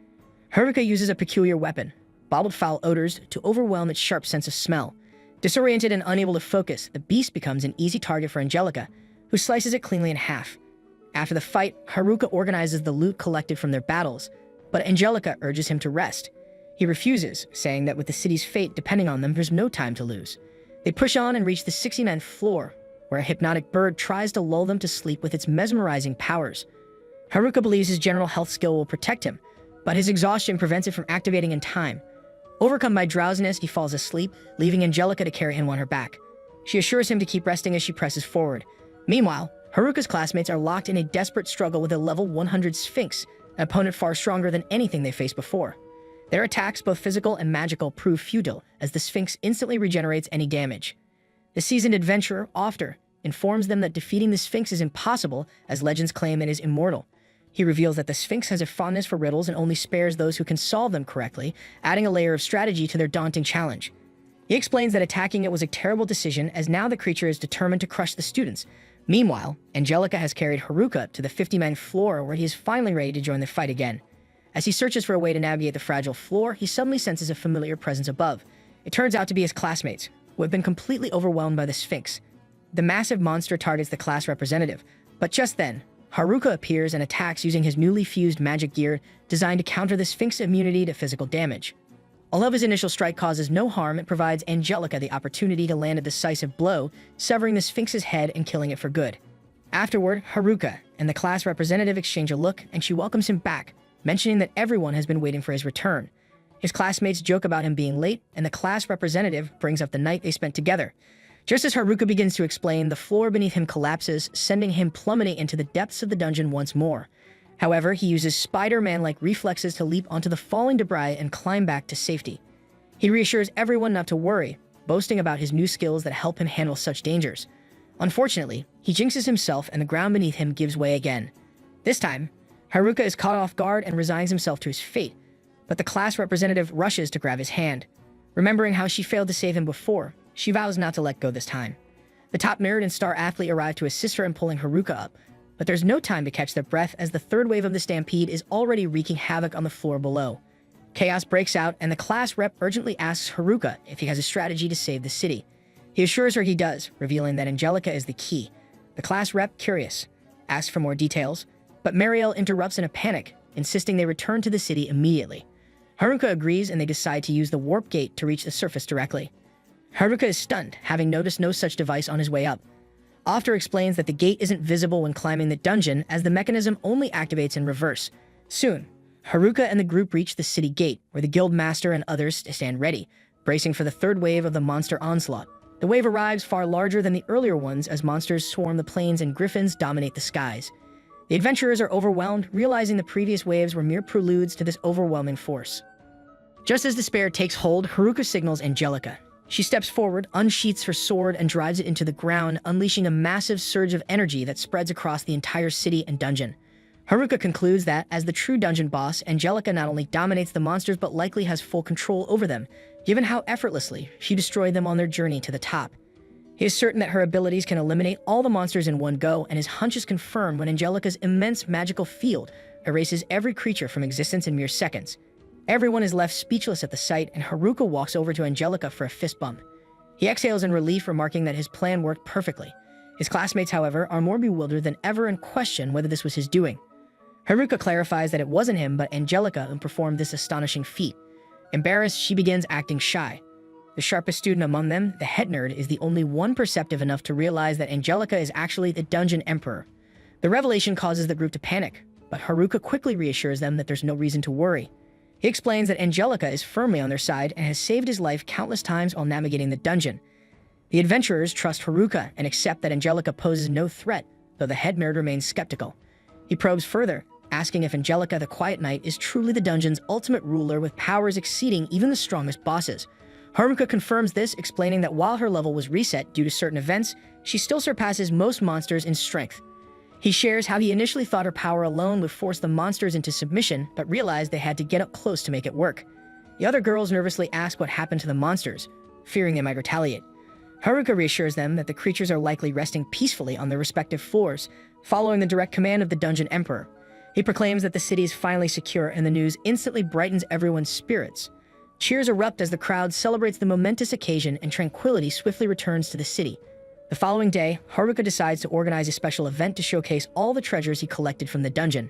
Haruka uses a peculiar weapon, bottled foul odors, to overwhelm its sharp sense of smell. Disoriented and unable to focus, the beast becomes an easy target for Angelica, who slices it cleanly in half. After the fight, Haruka organizes the loot collected from their battles, but Angelica urges him to rest. He refuses, saying that with the city's fate depending on them, there's no time to lose. They push on and reach the 69th floor, where a hypnotic bird tries to lull them to sleep with its mesmerizing powers. Haruka believes his general health skill will protect him, but his exhaustion prevents it from activating in time. Overcome by drowsiness, he falls asleep, leaving Angelica to carry him on her back. She assures him to keep resting as she presses forward. Meanwhile, Haruka's classmates are locked in a desperate struggle with a level 100 Sphinx, an opponent far stronger than anything they faced before. Their attacks, both physical and magical, prove futile, as the Sphinx instantly regenerates any damage. The seasoned adventurer, Ofter, informs them that defeating the Sphinx is impossible, as legends claim it is immortal. He reveals that the Sphinx has a fondness for riddles and only spares those who can solve them correctly, adding a layer of strategy to their daunting challenge. He explains that attacking it was a terrible decision, as now the creature is determined to crush the students. Meanwhile, Angelica has carried Haruka to the 59th floor, where he is finally ready to join the fight again. As he searches for a way to navigate the fragile floor, he suddenly senses a familiar presence above. It turns out to be his classmates, who have been completely overwhelmed by the Sphinx. The massive monster targets the class representative, but just then, Haruka appears and attacks using his newly fused magic gear designed to counter the Sphinx's immunity to physical damage. Although his initial strike causes no harm, it provides Angelica the opportunity to land a decisive blow, severing the Sphinx's head and killing it for good. Afterward, Haruka and the class representative exchange a look, and she welcomes him back, mentioning that everyone has been waiting for his return. His classmates joke about him being late, and the class representative brings up the night they spent together. Just as Haruka begins to explain, the floor beneath him collapses, sending him plummeting into the depths of the dungeon once more. However, he uses Spider-Man-like reflexes to leap onto the falling debris and climb back to safety. He reassures everyone not to worry, boasting about his new skills that help him handle such dangers. Unfortunately, he jinxes himself and the ground beneath him gives way again. This time, Haruka is caught off guard and resigns himself to his fate, but the class representative rushes to grab his hand. Remembering how she failed to save him before, she vows not to let go this time. The top nerd and star athlete arrive to assist her in pulling Haruka up, but there's no time to catch their breath as the third wave of the stampede is already wreaking havoc on the floor below. Chaos breaks out, and the class rep urgently asks Haruka if he has a strategy to save the city. He assures her he does, revealing that Angelica is the key. The class rep, curious, asks for more details, but Mariel interrupts in a panic, insisting they return to the city immediately. Haruka agrees, and they decide to use the warp gate to reach the surface directly. Haruka is stunned, having noticed no such device on his way up. After explains that the gate isn't visible when climbing the dungeon, as the mechanism only activates in reverse. Soon, Haruka and the group reach the city gate, where the guild master and others stand ready, bracing for the third wave of the monster onslaught. The wave arrives far larger than the earlier ones as monsters swarm the plains and griffins dominate the skies. The adventurers are overwhelmed, realizing the previous waves were mere preludes to this overwhelming force. Just as despair takes hold, Haruka signals Angelica. She steps forward, unsheaths her sword, and drives it into the ground, unleashing a massive surge of energy that spreads across the entire city and dungeon. Haruka concludes that, as the true dungeon boss, Angelica not only dominates the monsters but likely has full control over them, given how effortlessly she destroyed them on their journey to the top. He is certain that her abilities can eliminate all the monsters in one go, and his hunch is confirmed when Angelica's immense magical field erases every creature from existence in mere seconds. Everyone is left speechless at the sight, and Haruka walks over to Angelica for a fist bump. He exhales in relief, remarking that his plan worked perfectly. His classmates, however, are more bewildered than ever and question whether this was his doing. Haruka clarifies that it wasn't him but Angelica who performed this astonishing feat. Embarrassed, she begins acting shy. The sharpest student among them, the head nerd, is the only one perceptive enough to realize that Angelica is actually the Dungeon Emperor. The revelation causes the group to panic, but Haruka quickly reassures them that there's no reason to worry. He explains that Angelica is firmly on their side and has saved his life countless times while navigating the dungeon. The adventurers trust Haruka and accept that Angelica poses no threat, though the head nerd remains skeptical. He probes further, asking if Angelica the Quiet Knight is truly the dungeon's ultimate ruler with powers exceeding even the strongest bosses. Haruka confirms this, explaining that while her level was reset due to certain events, she still surpasses most monsters in strength. He shares how he initially thought her power alone would force the monsters into submission, but realized they had to get up close to make it work. The other girls nervously ask what happened to the monsters, fearing they might retaliate. Haruka reassures them that the creatures are likely resting peacefully on their respective floors, following the direct command of the Dungeon Emperor. He proclaims that the city is finally secure, and the news instantly brightens everyone's spirits. Cheers erupt as the crowd celebrates the momentous occasion, and tranquility swiftly returns to the city. The following day, Haruka decides to organize a special event to showcase all the treasures he collected from the dungeon.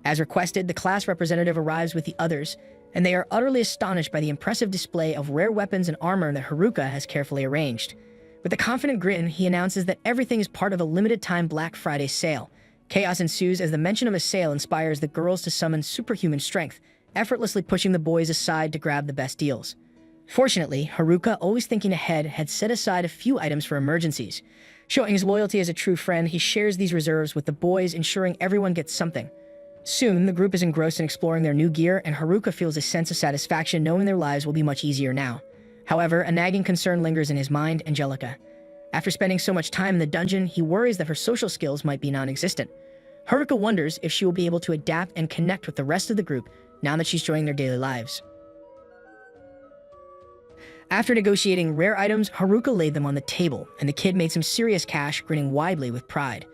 As requested, the class representative arrives with the others, and they are utterly astonished by the impressive display of rare weapons and armor that Haruka has carefully arranged. With a confident grin, he announces that everything is part of a limited-time Black Friday sale. Chaos ensues as the mention of a sale inspires the girls to summon superhuman strength, effortlessly pushing the boys aside to grab the best deals. Fortunately, Haruka, always thinking ahead, had set aside a few items for emergencies. Showing his loyalty as a true friend, he shares these reserves with the boys, ensuring everyone gets something. Soon, the group is engrossed in exploring their new gear, and Haruka feels a sense of satisfaction knowing their lives will be much easier now. However, a nagging concern lingers in his mind: Angelica. After spending so much time in the dungeon, he worries that her social skills might be non-existent. Haruka wonders if she will be able to adapt and connect with the rest of the group now that she's joining their daily lives. After negotiating rare items, Haruka laid them on the table, and the kid made some serious cash, grinning widely with pride.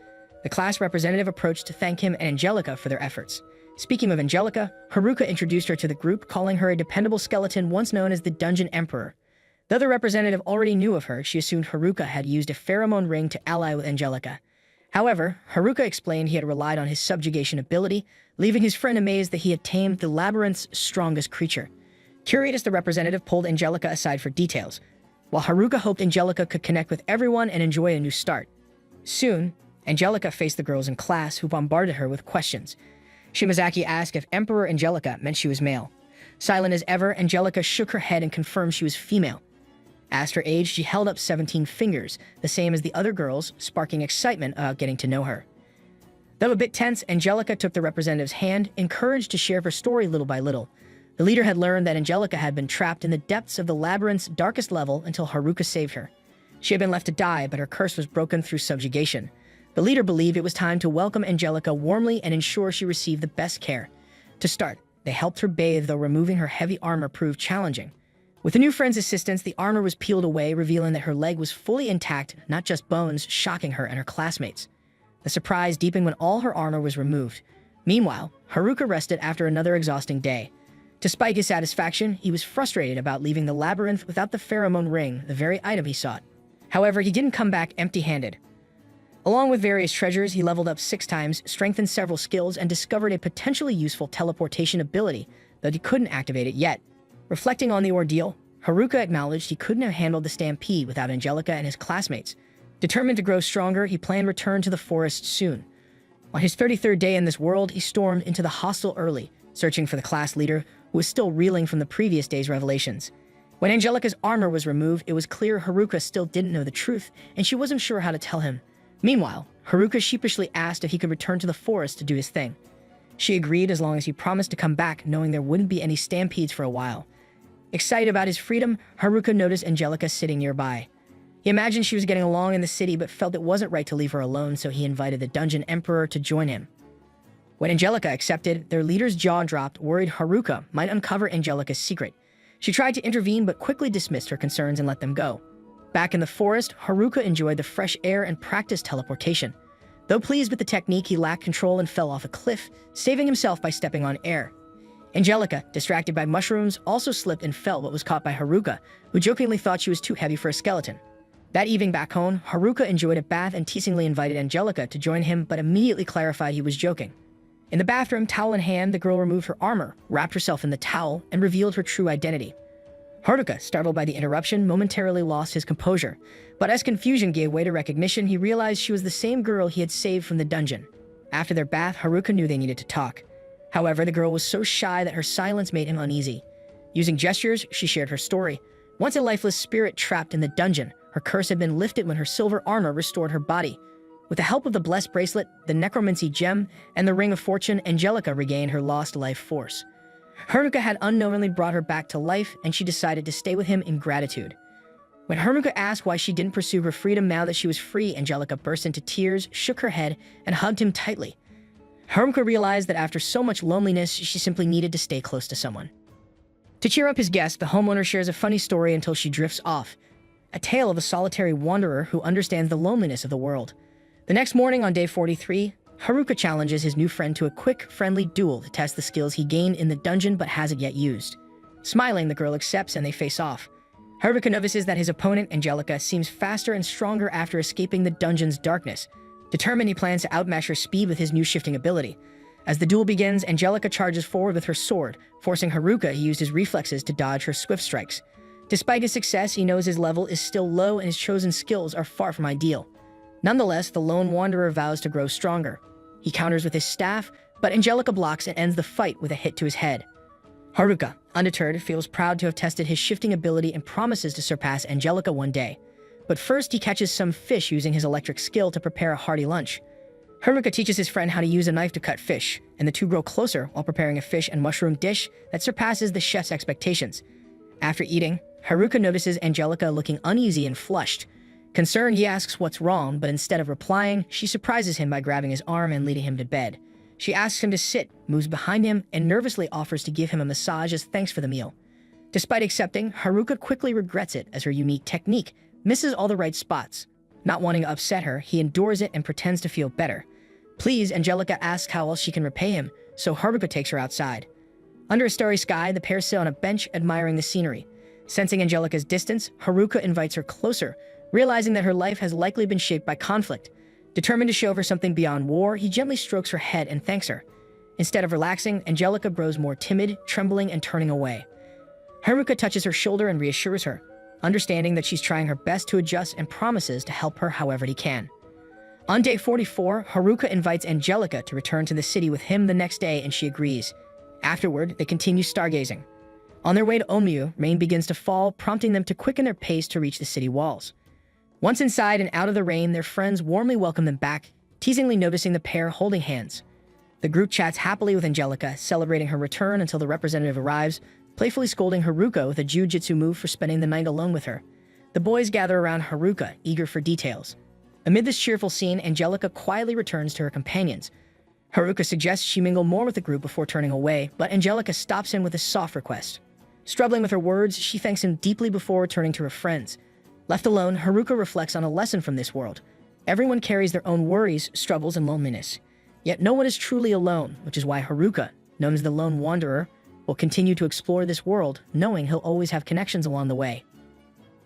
The class representative approached to thank him and Angelica for their efforts. Speaking of Angelica, Haruka introduced her to the group, calling her a dependable skeleton once known as the Dungeon Emperor. Though the representative already knew of her, she assumed Haruka had used a pheromone ring to ally with Angelica. However, Haruka explained he had relied on his subjugation ability, leaving his friend amazed that he had tamed the labyrinth's strongest creature. Curious, the representative pulled Angelica aside for details, while Haruka hoped Angelica could connect with everyone and enjoy a new start. Soon, Angelica faced the girls in class who bombarded her with questions. Shimazaki asked if Emperor Angelica meant she was male. Silent as ever, Angelica shook her head and confirmed she was female. Asked her age, she held up 17 fingers, the same as the other girls, sparking excitement about getting to know her. Though a bit tense, Angelica took the representative's hand, encouraged to share her story little by little. The leader had learned that Angelica had been trapped in the depths of the labyrinth's darkest level until Haruka saved her. She had been left to die, but her curse was broken through subjugation. The leader believed it was time to welcome Angelica warmly and ensure she received the best care. To start, they helped her bathe, though removing her heavy armor proved challenging. With the new friend's assistance, the armor was peeled away, revealing that her leg was fully intact, not just bones, shocking her and her classmates. The surprise deepened when all her armor was removed. Meanwhile, Haruka rested after another exhausting day. Despite his satisfaction, he was frustrated about leaving the labyrinth without the pheromone ring, the very item he sought. However, he didn't come back empty-handed. Along with various treasures, he leveled up 6 times, strengthened several skills, and discovered a potentially useful teleportation ability, though he couldn't activate it yet. Reflecting on the ordeal, Haruka acknowledged he couldn't have handled the stampede without Angelica and his classmates. Determined to grow stronger, he planned return to the forest soon. On his 33rd day in this world, he stormed into the hostel early, searching for the class leader, who was still reeling from the previous day's revelations. When Angelica's armor was removed, it was clear Haruka still didn't know the truth, and she wasn't sure how to tell him. Meanwhile, Haruka sheepishly asked if he could return to the forest to do his thing. She agreed as long as he promised to come back, knowing there wouldn't be any stampedes for a while. Excited about his freedom, Haruka noticed Angelica sitting nearby. He imagined she was getting along in the city, but felt it wasn't right to leave her alone, so he invited the Dungeon Emperor to join him. When Angelica accepted, their leader's jaw dropped, worried Haruka might uncover Angelica's secret. She tried to intervene, but quickly dismissed her concerns and let them go. Back in the forest, Haruka enjoyed the fresh air and practiced teleportation. Though pleased with the technique, he lacked control and fell off a cliff, saving himself by stepping on air. Angelica, distracted by mushrooms, also slipped and fell but was caught by Haruka, who jokingly thought she was too heavy for a skeleton. That evening back home, Haruka enjoyed a bath and teasingly invited Angelica to join him, but immediately clarified he was joking. In the bathroom, towel in hand, the girl removed her armor, wrapped herself in the towel, and revealed her true identity. Haruka, startled by the interruption, momentarily lost his composure, but as confusion gave way to recognition, he realized she was the same girl he had saved from the dungeon. After their bath, Haruka knew they needed to talk. However, the girl was so shy that her silence made him uneasy. Using gestures, she shared her story. Once a lifeless spirit trapped in the dungeon, her curse had been lifted when her silver armor restored her body. With the help of the blessed bracelet, the necromancy gem, and the ring of fortune, Angelica regained her lost life force. Haruka had unknowingly brought her back to life, and she decided to stay with him in gratitude. When Haruka asked why she didn't pursue her freedom now that she was free, Angelica burst into tears, shook her head, and hugged him tightly. Haruka realized that after so much loneliness, she simply needed to stay close to someone. To cheer up his guest, the homeowner shares a funny story until she drifts off. A tale of a solitary wanderer who understands the loneliness of the world. The next morning on day 43, Haruka challenges his new friend to a quick, friendly duel to test the skills he gained in the dungeon but hasn't yet used. Smiling, the girl accepts and they face off. Haruka notices that his opponent, Angelica, seems faster and stronger after escaping the dungeon's darkness. Determined, he plans to outmatch her speed with his new shifting ability. As the duel begins, Angelica charges forward with her sword, forcing Haruka to use his reflexes to dodge her swift strikes. Despite his success, he knows his level is still low and his chosen skills are far from ideal. Nonetheless, the lone wanderer vows to grow stronger. He counters with his staff, but Angelica blocks and ends the fight with a hit to his head. Haruka, undeterred, feels proud to have tested his shifting ability and promises to surpass Angelica one day. But first, he catches some fish using his electric skill to prepare a hearty lunch. Haruka teaches his friend how to use a knife to cut fish, and the two grow closer while preparing a fish and mushroom dish that surpasses the chef's expectations. After eating, Haruka notices Angelica looking uneasy and flushed. Concerned, he asks what's wrong, but instead of replying, she surprises him by grabbing his arm and leading him to bed. She asks him to sit, moves behind him, and nervously offers to give him a massage as thanks for the meal. Despite accepting, Haruka quickly regrets it as her unique technique misses all the right spots. Not wanting to upset her, he endures it and pretends to feel better. Pleased, Angelica asks how else she can repay him, so Haruka takes her outside. Under a starry sky, the pair sit on a bench admiring the scenery. Sensing Angelica's distance, Haruka invites her closer, realizing that her life has likely been shaped by conflict. Determined to show her something beyond war, he gently strokes her head and thanks her. Instead of relaxing, Angelica grows more timid, trembling and turning away. Haruka touches her shoulder and reassures her, understanding that she's trying her best to adjust and promises to help her however he can. On day 44, Haruka invites Angelica to return to the city with him the next day, and she agrees. Afterward, they continue stargazing. On their way to Omiyu, rain begins to fall, prompting them to quicken their pace to reach the city walls. Once inside and out of the rain, their friends warmly welcome them back, teasingly noticing the pair holding hands. The group chats happily with Angelica, celebrating her return until the representative arrives, playfully scolding Haruka with a jujitsu move for spending the night alone with her. The boys gather around Haruka, eager for details. Amid this cheerful scene, Angelica quietly returns to her companions. Haruka suggests she mingle more with the group before turning away, but Angelica stops him with a soft request. Struggling with her words, she thanks him deeply before returning to her friends. Left alone, Haruka reflects on a lesson from this world. Everyone carries their own worries, struggles, and loneliness. Yet no one is truly alone, which is why Haruka, known as the Lone Wanderer, will continue to explore this world, knowing he'll always have connections along the way.